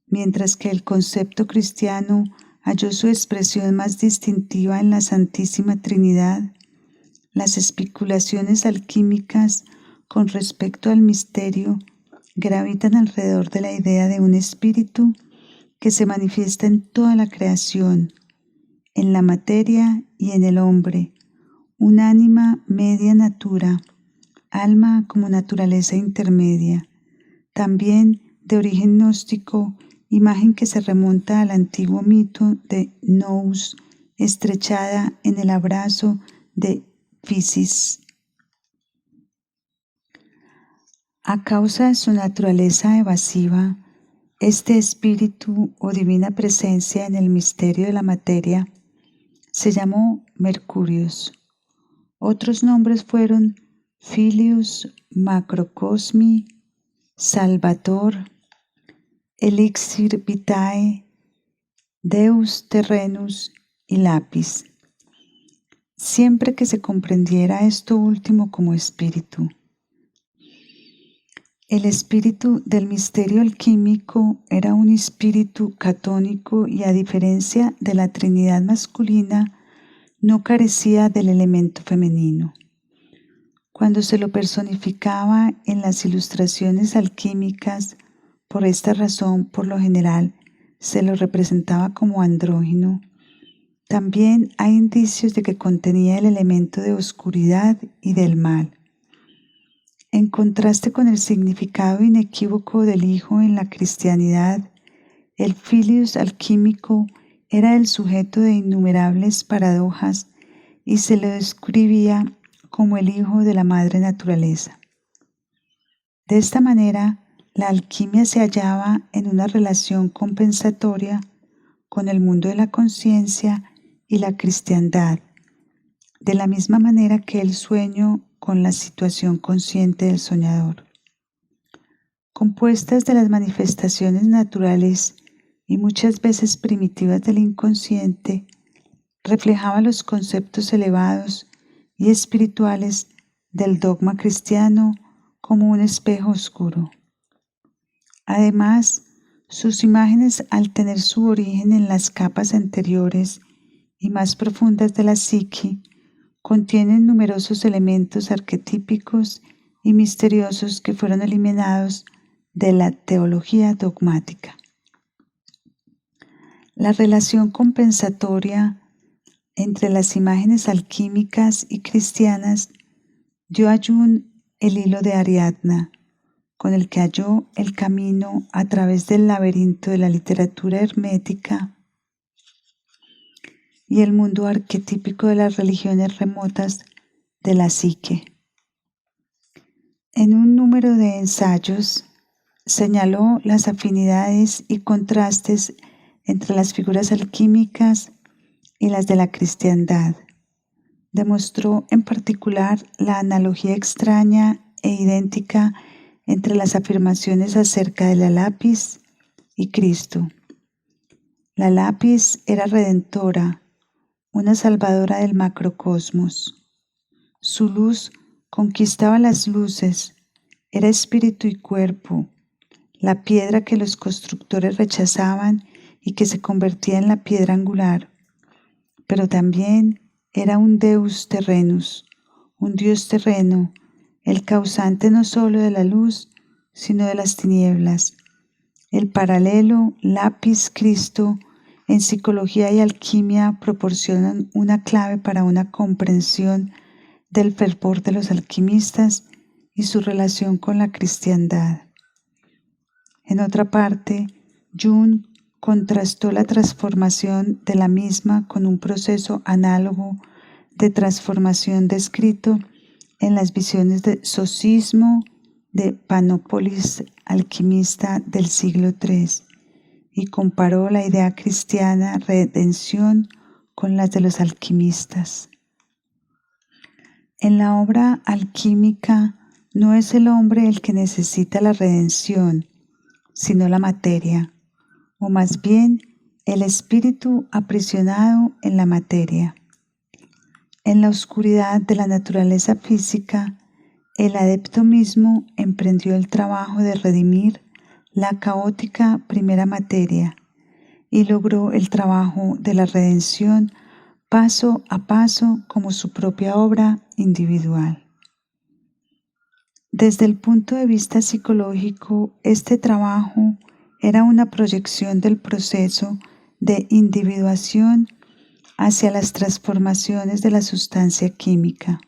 mientras que el concepto cristiano halló su expresión más distintiva en la Santísima Trinidad. Las especulaciones alquímicas con respecto al misterio gravitan alrededor de la idea de un espíritu que se manifiesta en toda la creación, en la materia y en el hombre, un ánima media natura, alma como naturaleza intermedia, también de origen gnóstico, imagen que se remonta al antiguo mito de Nous, estrechada en el abrazo de Fisis. A causa de su naturaleza evasiva, este espíritu o divina presencia en el misterio de la materia se llamó Mercurius. Otros nombres fueron Filius Macrocosmi, Salvator, Elixir Vitae, Deus Terrenus y Lapis, siempre que se comprendiera esto último como espíritu. El espíritu del misterio alquímico era un espíritu catónico y, a diferencia de la Trinidad masculina, no carecía del elemento femenino. Cuando se lo personificaba en las ilustraciones alquímicas, por esta razón, por lo general, se lo representaba como andrógino. También hay indicios de que contenía el elemento de oscuridad y del mal. En contraste con el significado inequívoco del Hijo en la cristianidad, el Filius alquímico era el sujeto de innumerables paradojas y se lo describía como el Hijo de la Madre Naturaleza. De esta manera, la alquimia se hallaba en una relación compensatoria con el mundo de la conciencia y la cristiandad, de la misma manera que el sueño con la situación consciente del soñador. Compuestas de las manifestaciones naturales y muchas veces primitivas del inconsciente, reflejaba los conceptos elevados y espirituales del dogma cristiano como un espejo oscuro. Además, sus imágenes, al tener su origen en las capas anteriores y más profundas de la psique, contienen numerosos elementos arquetípicos y misteriosos que fueron eliminados de la teología dogmática. La relación compensatoria entre las imágenes alquímicas y cristianas dio a Jung el hilo de Ariadna, con el que halló el camino a través del laberinto de la literatura hermética y el mundo arquetípico de las religiones remotas de la psique. En un número de ensayos señaló las afinidades y contrastes entre las figuras alquímicas y las de la cristiandad. Demostró en particular la analogía extraña e idéntica entre las afirmaciones acerca de la lápiz y Cristo. La lápiz era redentora, una salvadora del macrocosmos. Su luz conquistaba las luces, era espíritu y cuerpo, la piedra que los constructores rechazaban y que se convertía en la piedra angular, pero también era un Deus terrenus, un Dios terreno, el causante no solo de la luz, sino de las tinieblas. El paralelo lápiz-Cristo en psicología y alquimia proporcionan una clave para una comprensión del fervor de los alquimistas y su relación con la cristiandad. En otra parte, Jung contrastó la transformación de la misma con un proceso análogo de transformación descrito en las visiones de Zosimo de Panópolis, alquimista del siglo III, y comparó la idea cristiana redención con las de los alquimistas. En la obra alquímica no es el hombre el que necesita la redención, sino la materia, o más bien el espíritu aprisionado en la materia. En la oscuridad de la naturaleza física, el adepto mismo emprendió el trabajo de redimir la caótica primera materia y logró el trabajo de la redención paso a paso como su propia obra individual. Desde el punto de vista psicológico, este trabajo era una proyección del proceso de individuación hacia las transformaciones de la sustancia química.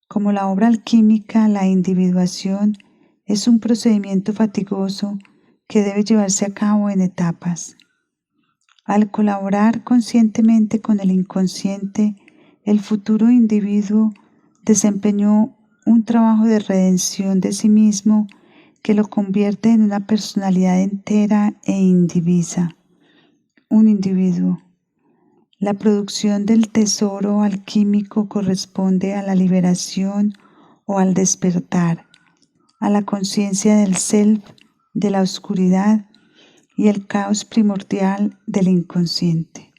Como la obra alquímica, la individuación es un procedimiento fatigoso que debe llevarse a cabo en etapas. Al colaborar conscientemente con el inconsciente, el futuro individuo desempeñó un trabajo de redención de sí mismo que lo convierte en una personalidad entera e indivisa, un individuo. La producción del tesoro alquímico corresponde a la liberación o al despertar, a la conciencia del self, de la oscuridad y el caos primordial del inconsciente.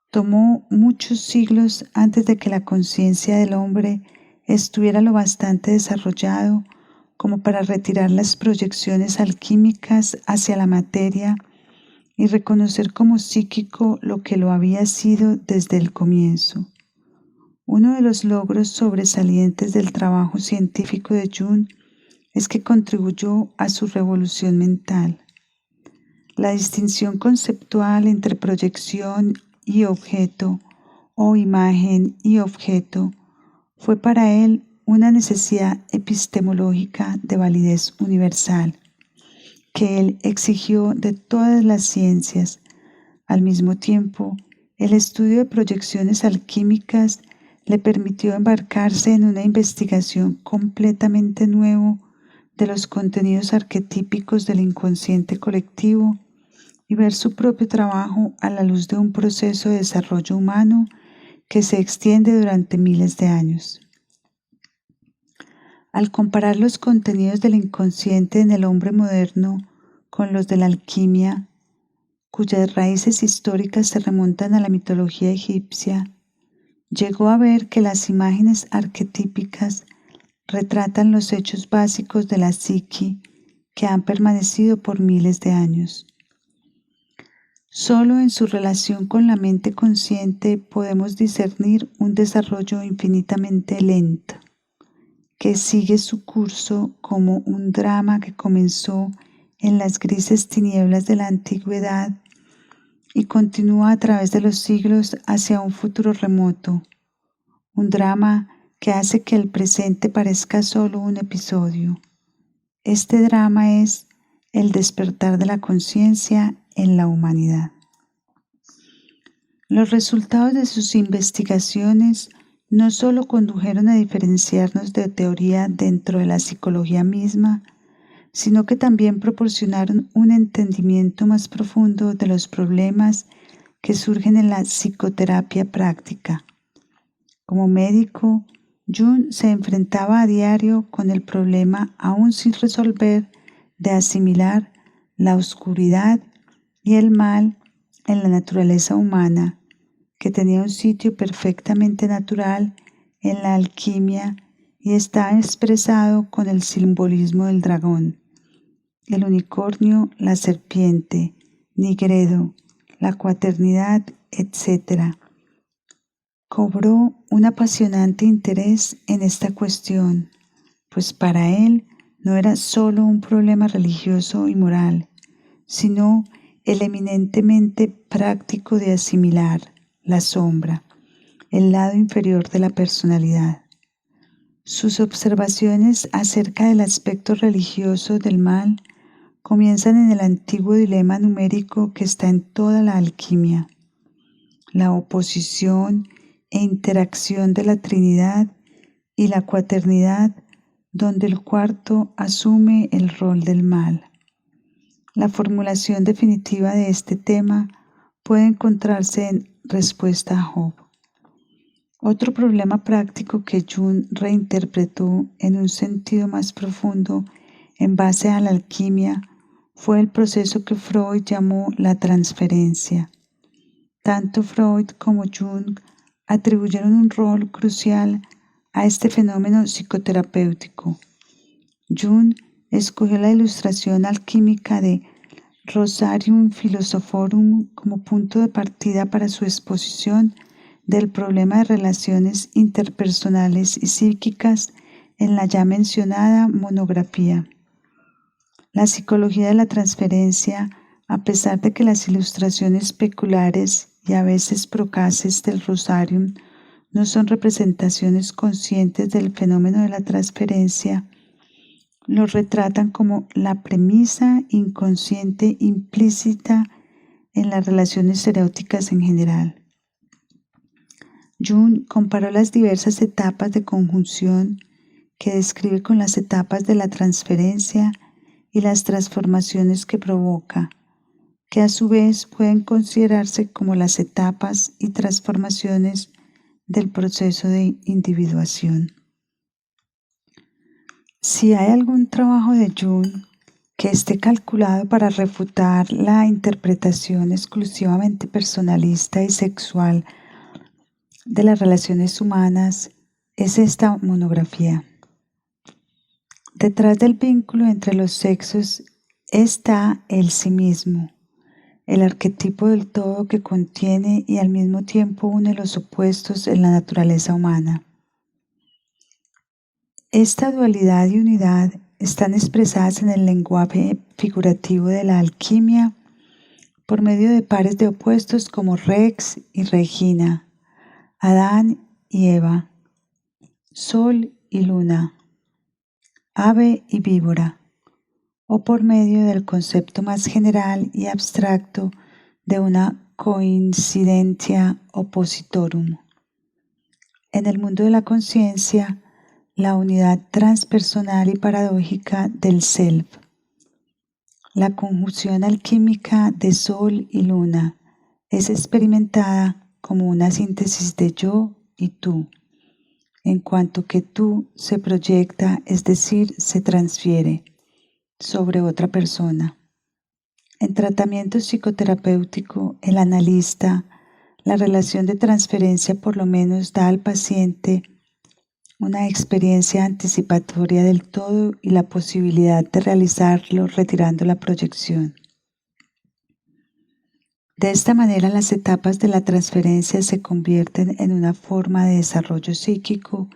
Tomó muchos siglos antes de que la conciencia del hombre estuviera lo bastante desarrollado como para retirar las proyecciones alquímicas hacia la materia y reconocer como psíquico lo que lo había sido desde el comienzo. Uno de los logros sobresalientes del trabajo científico de Jung es que contribuyó a su revolución mental. La distinción conceptual entre proyección y objeto o imagen y objeto fue para él una necesidad epistemológica de validez universal que él exigió de todas las ciencias. Al mismo tiempo, el estudio de proyecciones alquímicas le permitió embarcarse en una investigación completamente nueva de los contenidos arquetípicos del inconsciente colectivo y ver su propio trabajo a la luz de un proceso de desarrollo humano que se extiende durante miles de años. Al comparar los contenidos del inconsciente en el hombre moderno con los de la alquimia, cuyas raíces históricas se remontan a la mitología egipcia, llegó a ver que las imágenes arquetípicas retratan los hechos básicos de la psique que han permanecido por miles de años. Solo en su relación con la mente consciente podemos discernir un desarrollo infinitamente lento, que sigue su curso como un drama que comenzó en las grises tinieblas de la antigüedad y continúa a través de los siglos hacia un futuro remoto, un drama que hace que el presente parezca solo un episodio. Este drama es el despertar de la conciencia en la humanidad. Los resultados de sus investigaciones no solo condujeron a diferenciarnos de teoría dentro de la psicología misma, sino que también proporcionaron un entendimiento más profundo de los problemas que surgen en la psicoterapia práctica. Como médico, Jung se enfrentaba a diario con el problema aún sin resolver de asimilar la oscuridad y el mal en la naturaleza humana, que tenía un sitio perfectamente natural en la alquimia y está expresado con el simbolismo del dragón, el unicornio, la serpiente, Nigredo, la cuaternidad, etc. Cobró un apasionante interés en esta cuestión, pues para él no era solo un problema religioso y moral, sino el eminentemente práctico de asimilar la sombra, el lado inferior de la personalidad. Sus observaciones acerca del aspecto religioso del mal comienzan en el antiguo dilema numérico que está en toda la alquimia: la oposición e interacción de la Trinidad y la cuaternidad, donde el cuarto asume el rol del mal. La formulación definitiva de este tema puede encontrarse en Respuesta a Job. Otro problema práctico que Jung reinterpretó en un sentido más profundo en base a la alquimia fue el proceso que Freud llamó la transferencia. Tanto Freud como Jung atribuyeron un rol crucial a este fenómeno psicoterapéutico. Jung escogió la ilustración alquímica de Rosarium Philosophorum como punto de partida para su exposición del problema de relaciones interpersonales y psíquicas en la ya mencionada monografía. La psicología de la transferencia, a pesar de que las ilustraciones especulares y a veces procaces del Rosarium no son representaciones conscientes del fenómeno de la transferencia, lo retratan como la premisa inconsciente implícita en las relaciones eróticas en general. Jung comparó las diversas etapas de conjunción que describe con las etapas de la transferencia y las transformaciones que provoca, que a su vez pueden considerarse como las etapas y transformaciones del proceso de individuación. Si hay algún trabajo de Jung que esté calculado para refutar la interpretación exclusivamente personalista y sexual de las relaciones humanas, es esta monografía. Detrás del vínculo entre los sexos está el sí mismo, el arquetipo del todo que contiene y al mismo tiempo une los opuestos en la naturaleza humana. Esta dualidad y unidad están expresadas en el lenguaje figurativo de la alquimia por medio de pares de opuestos como Rex y Regina, Adán y Eva, Sol y Luna, ave y víbora, o por medio del concepto más general y abstracto de una coincidentia oppositorum. En el mundo de la conciencia, la unidad transpersonal y paradójica del self, la conjunción alquímica de Sol y Luna, es experimentada como una síntesis de yo y tú, en cuanto que tú se proyecta, es decir, se transfiere sobre otra persona. En tratamiento psicoterapéutico, el analista, la relación de transferencia por lo menos da al paciente una experiencia anticipatoria del todo y la posibilidad de realizarlo retirando la proyección. De esta manera, las etapas de la transferencia se convierten en una forma de desarrollo psíquico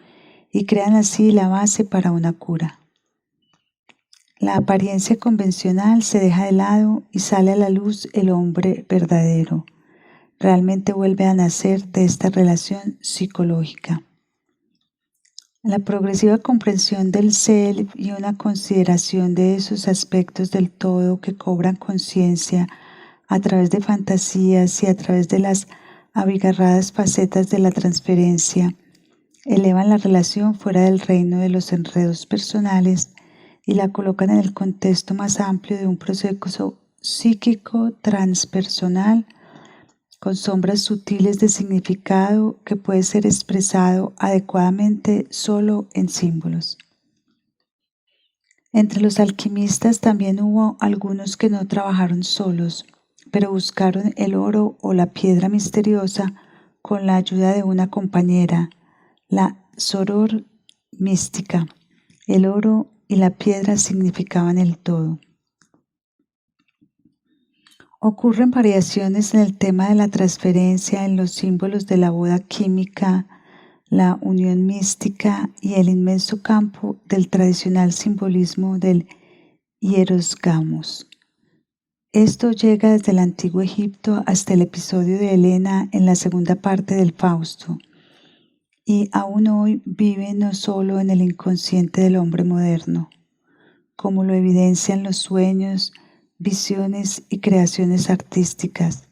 y crean así la base para una cura. La apariencia convencional se deja de lado y sale a la luz el hombre verdadero. Realmente vuelve a nacer de esta relación psicológica. La progresiva comprensión del self y una consideración de esos aspectos del todo que cobran conciencia a través de fantasías y a través de las abigarradas facetas de la transferencia elevan la relación fuera del reino de los enredos personales y la colocan en el contexto más amplio de un proceso psíquico transpersonal con sombras sutiles de significado que puede ser expresado adecuadamente solo en símbolos. Entre los alquimistas también hubo algunos que no trabajaron solos, pero buscaron el oro o la piedra misteriosa con la ayuda de una compañera, la soror mística. El oro y la piedra significaban el todo. Ocurren variaciones en el tema de la transferencia en los símbolos de la boda química, la unión mística y el inmenso campo del tradicional simbolismo del hierosgamos. Esto llega desde el antiguo Egipto hasta el episodio de Helena en la segunda parte del Fausto, y aún hoy vive no solo en el inconsciente del hombre moderno, como lo evidencian los sueños, visiones y creaciones artísticas,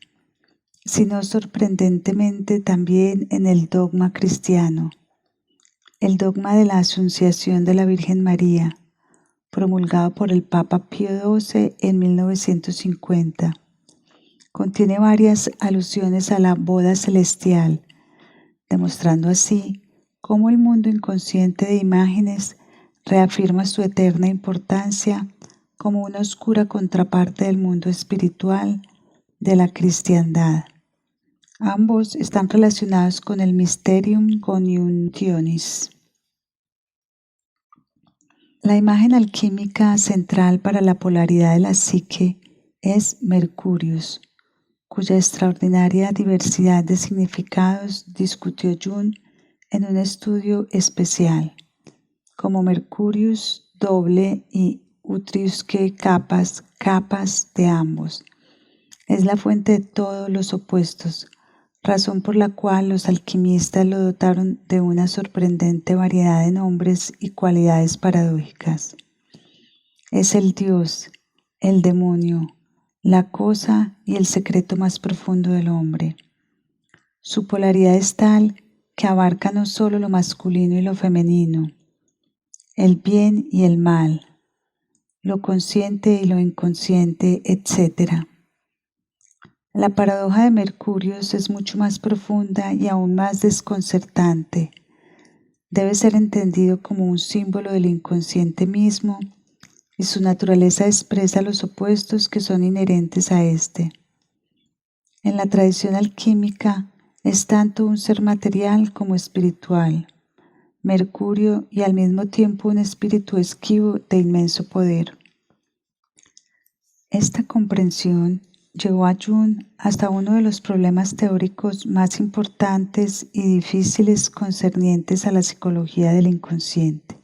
sino sorprendentemente también en el dogma cristiano, el dogma de la Anunciación de la Virgen María, promulgado por el Papa Pío XII en 1950, Contiene varias alusiones a la boda celestial, demostrando así cómo el mundo inconsciente de imágenes reafirma su eterna importancia como una oscura contraparte del mundo espiritual de la cristiandad. Ambos están relacionados con el Mysterium Conjunctionis. La imagen alquímica central para la polaridad de la psique es Mercurius, cuya extraordinaria diversidad de significados discutió Jung en un estudio especial, como Mercurius doble y Utriusque capas de ambos. Es la fuente de todos los opuestos, razón por la cual los alquimistas lo dotaron de una sorprendente variedad de nombres y cualidades paradójicas. Es el Dios, el demonio, la cosa y el secreto más profundo del hombre. Su polaridad es tal que abarca no solo lo masculino y lo femenino, el bien y el mal, lo consciente y lo inconsciente, etc. La paradoja de Mercurius es mucho más profunda y aún más desconcertante. Debe ser entendido como un símbolo del inconsciente mismo y su naturaleza expresa los opuestos que son inherentes a éste. En la tradición alquímica es tanto un ser material como espiritual, Mercurio y al mismo tiempo un espíritu esquivo de inmenso poder. Esta comprensión llevó a Jung hasta uno de los problemas teóricos más importantes y difíciles concernientes a la psicología del inconsciente.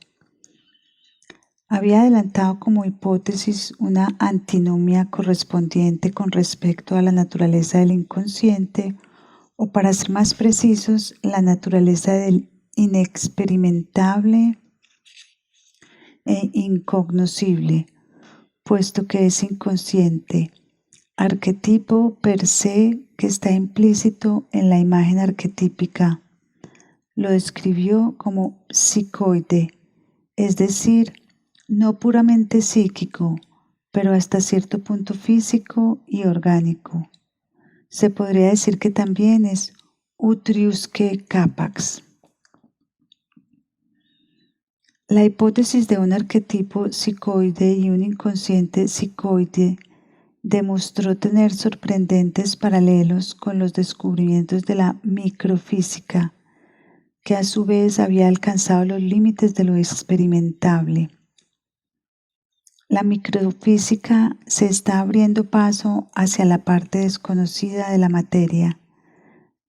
Había adelantado como hipótesis una antinomia correspondiente con respecto a la naturaleza del inconsciente, o para ser más precisos, la naturaleza del inexperimentable e incognoscible, puesto que es inconsciente, arquetipo per se que está implícito en la imagen arquetípica. Lo describió como psicoide, es decir, no puramente psíquico, pero hasta cierto punto físico y orgánico. Se podría decir que también es utriusque capax. La hipótesis de un arquetipo psicoide y un inconsciente psicoide demostró tener sorprendentes paralelos con los descubrimientos de la microfísica, que a su vez había alcanzado los límites de lo experimentable. La microfísica se está abriendo paso hacia la parte desconocida de la materia,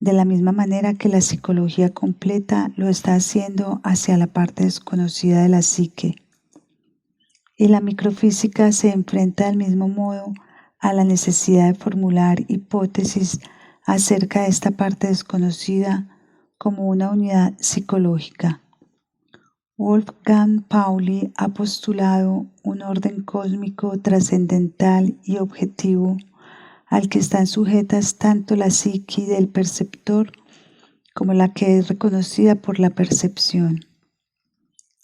de la misma manera que la psicología completa lo está haciendo hacia la parte desconocida de la psique. Y la microfísica se enfrenta del mismo modo a la necesidad de formular hipótesis acerca de esta parte desconocida como una unidad psicológica. Wolfgang Pauli ha postulado un orden cósmico trascendental y objetivo al que están sujetas tanto la psique del perceptor como la que es reconocida por la percepción.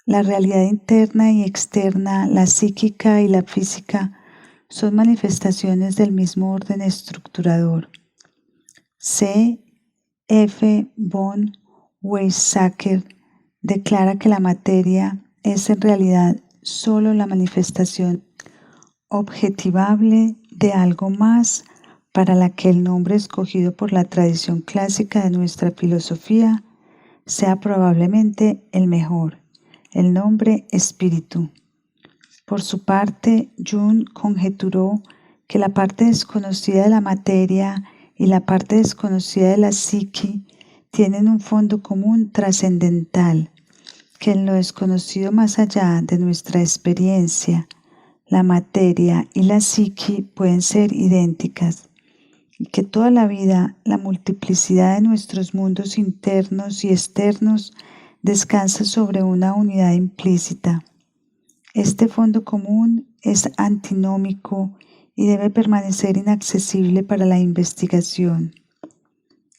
La realidad interna y externa, la psíquica y la física, son manifestaciones del mismo orden estructurador. C. F. von Weizsäcker declara que la materia es en realidad solo la manifestación objetivable de algo más para la que el nombre escogido por la tradición clásica de nuestra filosofía sea probablemente el mejor, el nombre espíritu. Por su parte, Jung conjeturó que la parte desconocida de la materia y la parte desconocida de la psique tienen un fondo común trascendental, que en lo desconocido más allá de nuestra experiencia, la materia y la psique pueden ser idénticas, y que toda la vida la multiplicidad de nuestros mundos internos y externos descansa sobre una unidad implícita. Este fondo común es antinómico y debe permanecer inaccesible para la investigación.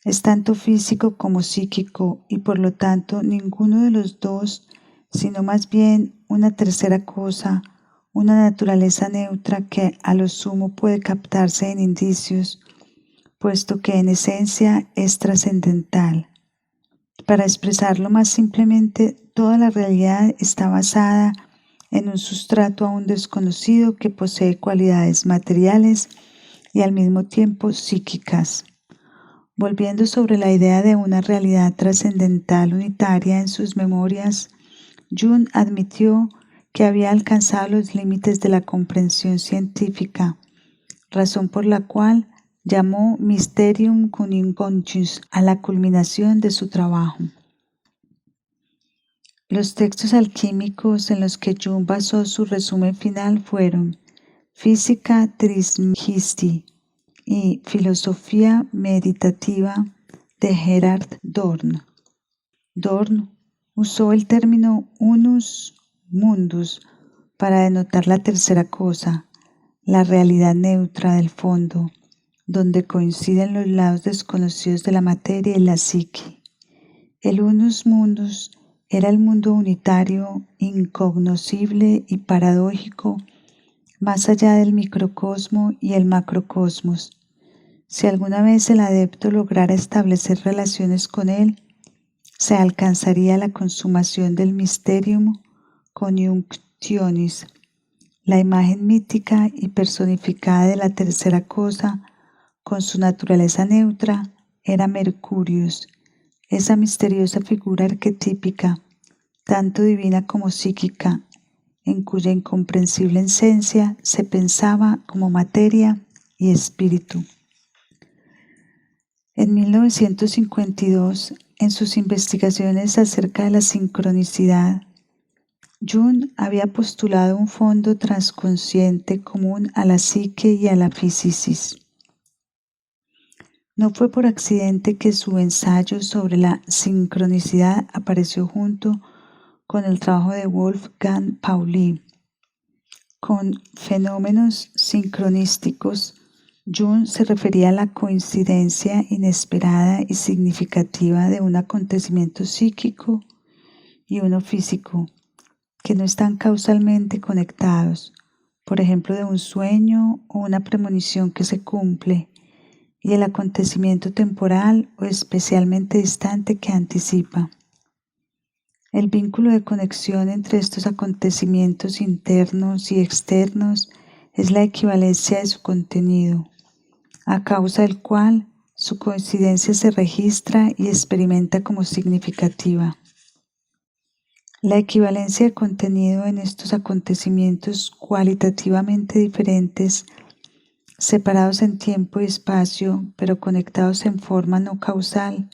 Es tanto físico como psíquico y por lo tanto ninguno de los dos, sino más bien una tercera cosa, una naturaleza neutra que a lo sumo puede captarse en indicios puesto que en esencia es trascendental. Para expresarlo más simplemente, toda la realidad está basada en un sustrato aún desconocido que posee cualidades materiales y al mismo tiempo psíquicas. Volviendo sobre la idea de una realidad trascendental unitaria en sus memorias, Jung admitió que había alcanzado los límites de la comprensión científica, razón por la cual llamó Mysterium Coniunctius a la culminación de su trabajo. Los textos alquímicos en los que Jung basó su resumen final fueron Física Trismegisti y Filosofía Meditativa de Gerhard Dorn. Dorn usó el término unus mundus para denotar la tercera cosa, la realidad neutra del fondo, donde coinciden los lados desconocidos de la materia y la psique. El unus mundus era el mundo unitario, incognoscible y paradójico, más allá del microcosmo y el macrocosmos. Si alguna vez el adepto lograra establecer relaciones con él, se alcanzaría la consumación del Mysterium Coniunctionis, la imagen mítica y personificada de la tercera cosa, con su naturaleza neutra, era Mercurius, esa misteriosa figura arquetípica, tanto divina como psíquica, en cuya incomprensible esencia se pensaba como materia y espíritu. En 1952, en sus investigaciones acerca de la sincronicidad, Jung había postulado un fondo transconsciente común a la psique y a la físisis. No fue por accidente que su ensayo sobre la sincronicidad apareció junto con el trabajo de Wolfgang Pauli. Con fenómenos sincronísticos, Jung se refería a la coincidencia inesperada y significativa de un acontecimiento psíquico y uno físico, que no están causalmente conectados, por ejemplo de un sueño o una premonición que se cumple, y el acontecimiento temporal o especialmente distante que anticipa. El vínculo de conexión entre estos acontecimientos internos y externos es la equivalencia de su contenido, a causa del cual su coincidencia se registra y experimenta como significativa. La equivalencia de contenido en estos acontecimientos cualitativamente diferentes, separados en tiempo y espacio, pero conectados en forma no causal,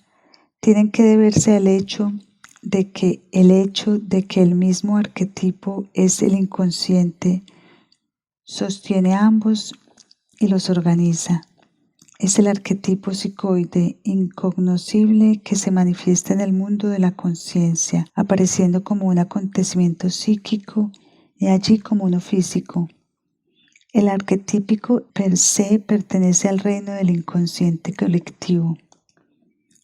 tienen que deberse al hecho de que el mismo arquetipo es el inconsciente, sostiene a ambos y los organiza. Es el arquetipo psicoide incognoscible que se manifiesta en el mundo de la conciencia, apareciendo como un acontecimiento psíquico y allí como uno físico. El arquetípico per se pertenece al reino del inconsciente colectivo.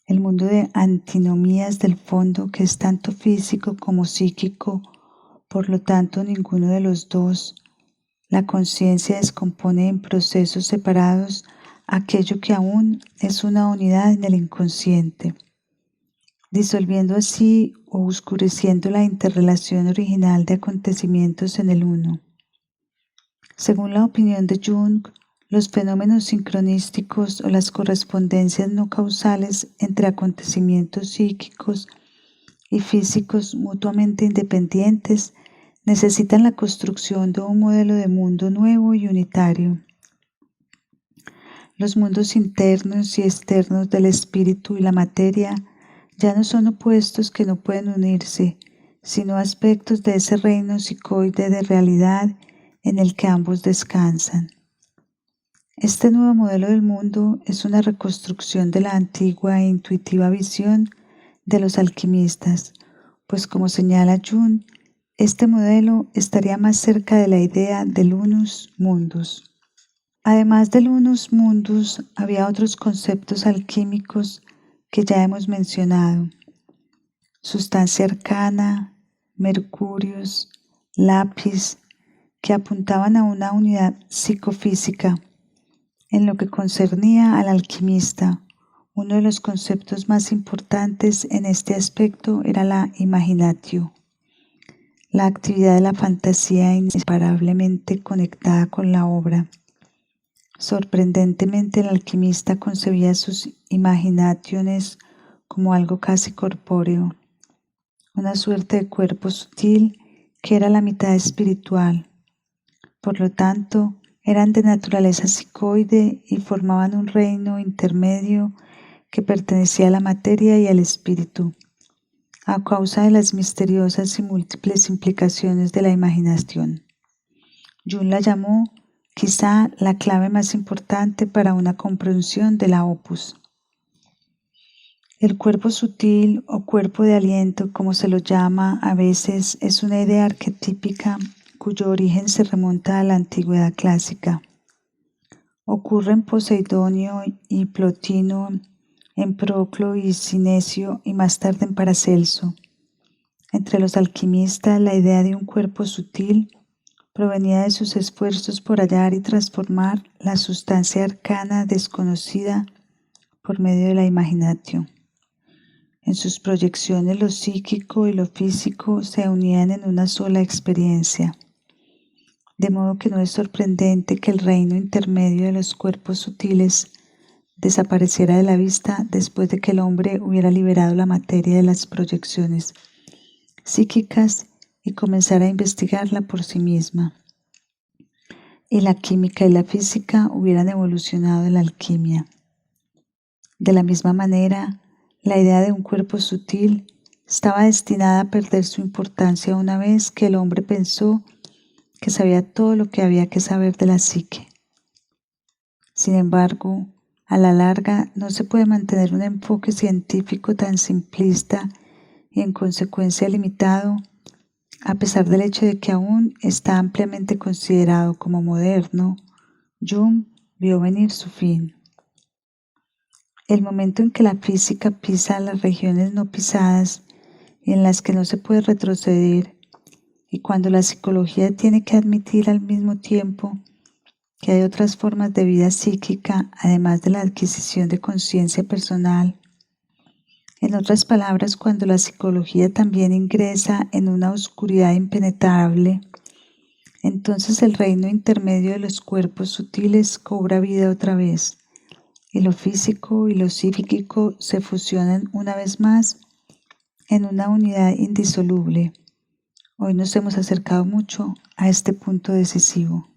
El mundo de antinomías del fondo, que es tanto físico como psíquico, por lo tanto ninguno de los dos. La conciencia descompone en procesos separados aquello que aún es una unidad en el inconsciente, disolviendo así o oscureciendo la interrelación original de acontecimientos en el uno. Según la opinión de Jung, los fenómenos sincronísticos o las correspondencias no causales entre acontecimientos psíquicos y físicos mutuamente independientes necesitan la construcción de un modelo de mundo nuevo y unitario. Los mundos internos y externos del espíritu y la materia ya no son opuestos que no pueden unirse, sino aspectos de ese reino psicoide de realidad en el que ambos descansan. Este nuevo modelo del mundo es una reconstrucción de la antigua e intuitiva visión de los alquimistas, pues como señala Jung, este modelo estaría más cerca de la idea del unus mundus. Además del unus mundus, había otros conceptos alquímicos que ya hemos mencionado: sustancia arcana, mercurius, lápiz, que apuntaban a una unidad psicofísica, En lo que concernía al alquimista, uno de los conceptos más importantes en este aspecto era la imaginatio, la actividad de la fantasía inseparablemente conectada con la obra. Sorprendentemente, el alquimista concebía sus imaginaciones como algo casi corpóreo, una suerte de cuerpo sutil que era la mitad espiritual. Por lo tanto, eran de naturaleza psicoide y formaban un reino intermedio que pertenecía a la materia y al espíritu, a causa de las misteriosas y múltiples implicaciones de la imaginación. Jung la llamó quizá la clave más importante para una comprensión de la opus. El cuerpo sutil o cuerpo de aliento, como se lo llama a veces, es una idea arquetípica cuyo origen se remonta a la antigüedad clásica. Ocurre en Poseidonio y Plotino, en Proclo y Sinesio y más tarde en Paracelso. Entre los alquimistas, la idea de un cuerpo sutil provenía de sus esfuerzos por hallar y transformar la sustancia arcana desconocida por medio de la imaginación. En sus proyecciones lo psíquico y lo físico se unían en una sola experiencia, de modo que no es sorprendente que el reino intermedio de los cuerpos sutiles desapareciera de la vista después de que el hombre hubiera liberado la materia de las proyecciones psíquicas y comenzara a investigarla por sí misma. Y la química y la física hubieran evolucionado de la alquimia. De la misma manera, la idea de un cuerpo sutil estaba destinada a perder su importancia una vez que el hombre pensó que sabía todo lo que había que saber de la psique. Sin embargo, a la larga no se puede mantener un enfoque científico tan simplista y en consecuencia limitado, a pesar del hecho de que aún está ampliamente considerado como moderno. Jung vio venir su fin. El momento en que la física pisa las regiones no pisadas y en las que no se puede retroceder, y cuando la psicología tiene que admitir al mismo tiempo que hay otras formas de vida psíquica además de la adquisición de conciencia personal. En otras palabras, cuando la psicología también ingresa en una oscuridad impenetrable, entonces el reino intermedio de los cuerpos sutiles cobra vida otra vez, y lo físico y lo psíquico se fusionan una vez más en una unidad indisoluble. Hoy nos hemos acercado mucho a este punto decisivo.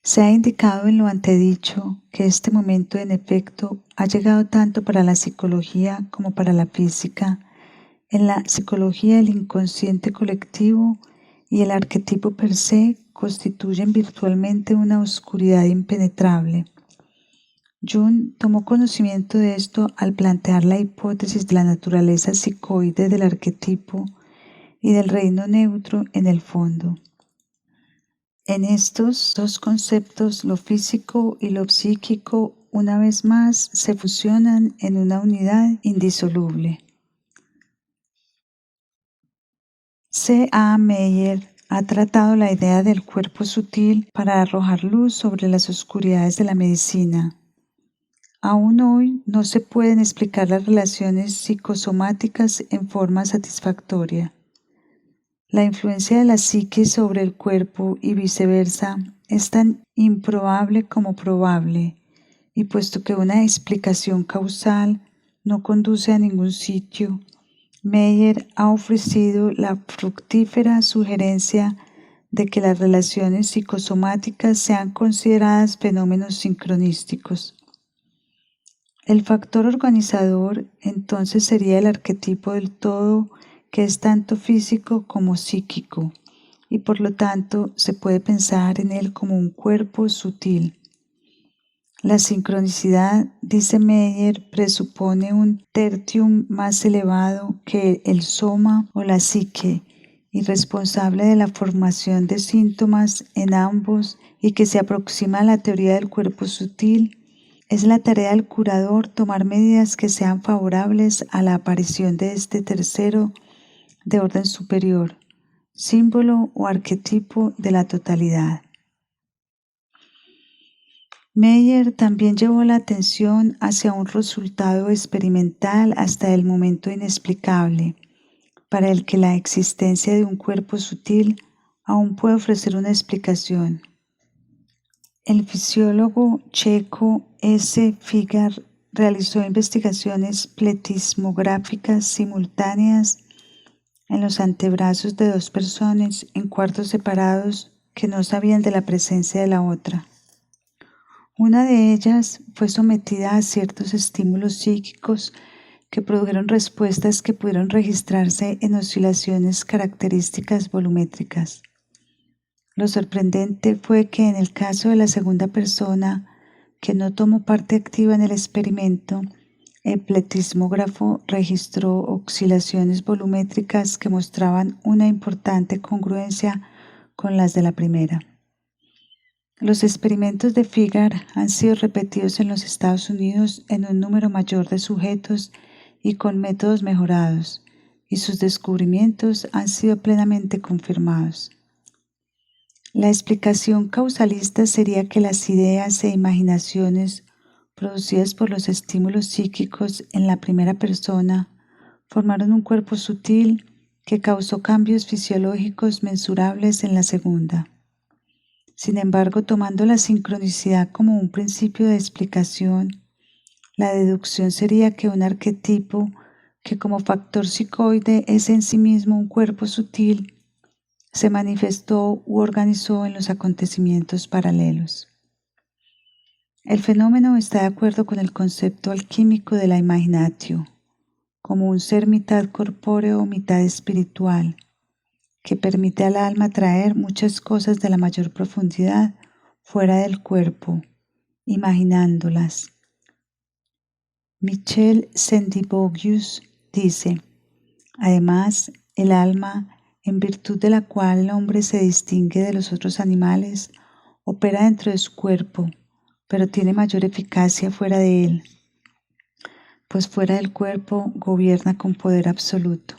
Se ha indicado en lo antedicho que este momento en efecto ha llegado tanto para la psicología como para la física. En la psicología el inconsciente colectivo y el arquetipo per se constituyen virtualmente una oscuridad impenetrable. Jung tomó conocimiento de esto al plantear la hipótesis de la naturaleza psicoide del arquetipo y del reino neutro en el fondo. En estos dos conceptos, lo físico y lo psíquico, una vez más, se fusionan en una unidad indisoluble. C. A. Meyer ha tratado la idea del cuerpo sutil para arrojar luz sobre las oscuridades de la medicina. Aún hoy no se pueden explicar las relaciones psicosomáticas en forma satisfactoria. La influencia de la psique sobre el cuerpo y viceversa es tan improbable como probable, y puesto que una explicación causal no conduce a ningún sitio, Meyer ha ofrecido la fructífera sugerencia de que las relaciones psicosomáticas sean consideradas fenómenos sincronísticos. El factor organizador entonces sería el arquetipo del todo, que es tanto físico como psíquico, y por lo tanto se puede pensar en él como un cuerpo sutil. La sincronicidad, dice Meyer, presupone un tertium más elevado que el soma o la psique, y responsable de la formación de síntomas en ambos y que se aproxima a la teoría del cuerpo sutil. Es la tarea del curador tomar medidas que sean favorables a la aparición de este tercero de orden superior, símbolo o arquetipo de la totalidad. Meyer también llevó la atención hacia un resultado experimental hasta el momento inexplicable, para el que la existencia de un cuerpo sutil aún puede ofrecer una explicación. El fisiólogo checo S. Figar realizó investigaciones pletismográficas simultáneas en los antebrazos de dos personas en cuartos separados que no sabían de la presencia de la otra. Una de ellas fue sometida a ciertos estímulos psíquicos que produjeron respuestas que pudieron registrarse en oscilaciones características volumétricas. Lo sorprendente fue que en el caso de la segunda persona, que no tomó parte activa en el experimento, el pletismógrafo registró oscilaciones volumétricas que mostraban una importante congruencia con las de la primera. Los experimentos de Figar han sido repetidos en los Estados Unidos en un número mayor de sujetos y con métodos mejorados, y sus descubrimientos han sido plenamente confirmados. La explicación causalista sería que las ideas e imaginaciones producidas por los estímulos psíquicos en la primera persona formaron un cuerpo sutil que causó cambios fisiológicos mensurables en la segunda. Sin embargo, tomando la sincronicidad como un principio de explicación, la deducción sería que un arquetipo que como factor psicoide es en sí mismo un cuerpo sutil, se manifestó u organizó en los acontecimientos paralelos. El fenómeno está de acuerdo con el concepto alquímico de la imaginatio, como un ser mitad corpóreo, mitad espiritual, que permite al alma traer muchas cosas de la mayor profundidad fuera del cuerpo, imaginándolas. Michel Sendivogius dice: además, el alma, en virtud de la cual el hombre se distingue de los otros animales, opera dentro de su cuerpo, pero tiene mayor eficacia fuera de él, pues fuera del cuerpo gobierna con poder absoluto.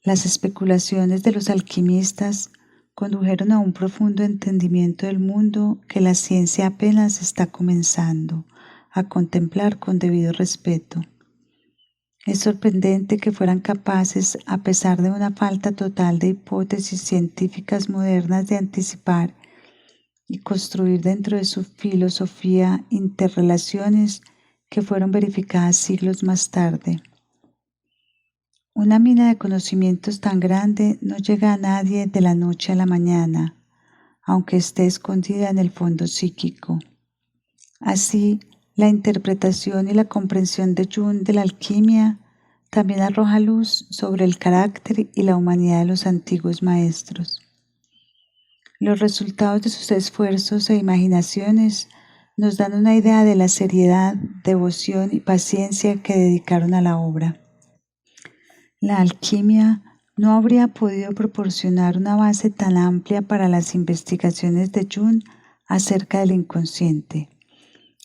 Las especulaciones de los alquimistas condujeron a un profundo entendimiento del mundo que la ciencia apenas está comenzando a contemplar con debido respeto. Es sorprendente que fueran capaces, a pesar de una falta total de hipótesis científicas modernas, de anticipar y construir dentro de su filosofía interrelaciones que fueron verificadas siglos más tarde. Una mina de conocimientos tan grande no llega a nadie de la noche a la mañana, aunque esté escondida en el fondo psíquico. Así, la interpretación y la comprensión de Jung de la alquimia también arroja luz sobre el carácter y la humanidad de los antiguos maestros. Los resultados de sus esfuerzos e imaginaciones nos dan una idea de la seriedad, devoción y paciencia que dedicaron a la obra. La alquimia no habría podido proporcionar una base tan amplia para las investigaciones de Jung acerca del inconsciente,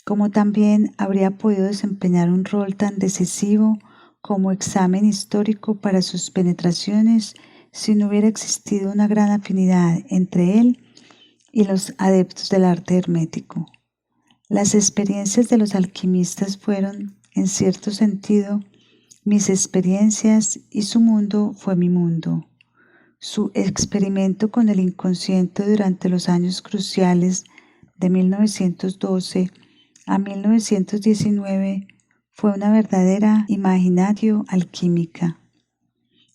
como también habría podido desempeñar un rol tan decisivo como examen histórico para sus penetraciones si no hubiera existido una gran afinidad entre él y los adeptos del arte hermético. Las experiencias de los alquimistas fueron, en cierto sentido, mis experiencias y su mundo fue mi mundo. Su experimento con el inconsciente durante los años cruciales de 1912 a 1919 fue una verdadera imaginario alquímica.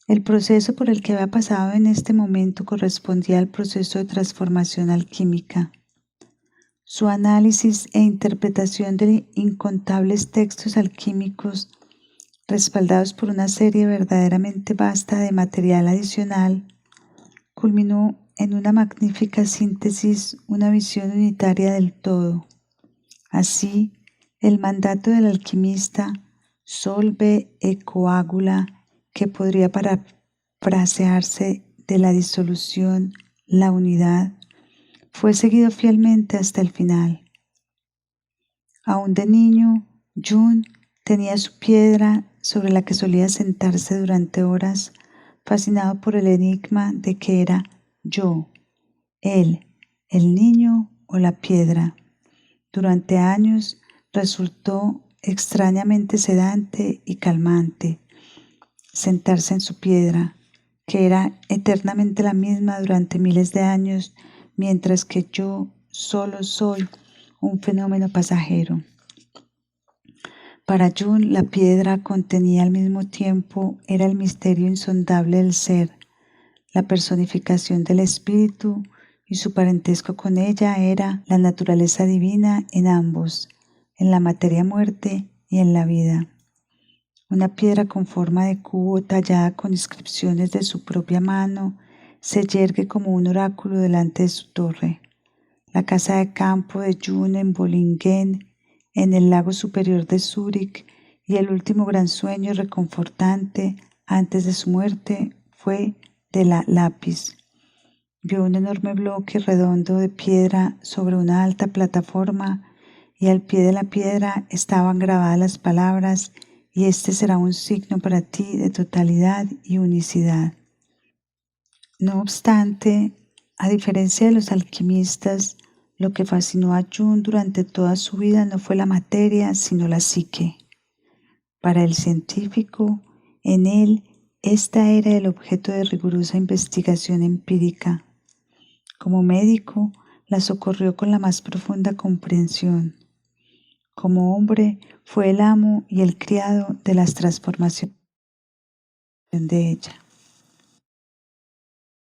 El proceso por el que había pasado en este momento correspondía al proceso de transformación alquímica. Su análisis e interpretación de incontables textos alquímicos, respaldados por una serie verdaderamente vasta de material adicional, culminó en una magnífica síntesis, una visión unitaria del todo. Así, el mandato del alquimista solve e coagula, que podría parafrasearse de la disolución, la unidad, fue seguido fielmente hasta el final. Aún de niño, Jung tenía su piedra sobre la que solía sentarse durante horas, fascinado por el enigma de que era yo, él, el niño o la piedra. Durante años resultó extrañamente sedante y calmante sentarse en su piedra, que era eternamente la misma durante miles de años, mientras que yo solo soy un fenómeno pasajero. Para Jung, la piedra contenía al mismo tiempo era el misterio insondable del ser, la personificación del espíritu, y su parentesco con ella era la naturaleza divina en ambos, en la materia muerte y en la vida. Una piedra con forma de cubo tallada con inscripciones de su propia mano se yergue como un oráculo delante de su torre. La casa de campo de Jung en Bollingen, en el lago superior de Zúrich, y el último gran sueño reconfortante antes de su muerte fue de la lápiz. Vio un enorme bloque redondo de piedra sobre una alta plataforma, y al pie de la piedra estaban grabadas las palabras: y este será un signo para ti de totalidad y unicidad. No obstante, a diferencia de los alquimistas, lo que fascinó a Jung durante toda su vida no fue la materia, sino la psique. Para el científico, en él, esta era el objeto de rigurosa investigación empírica. Como médico, la socorrió con la más profunda comprensión. Como hombre, fue el amo y el criado de las transformaciones de ella.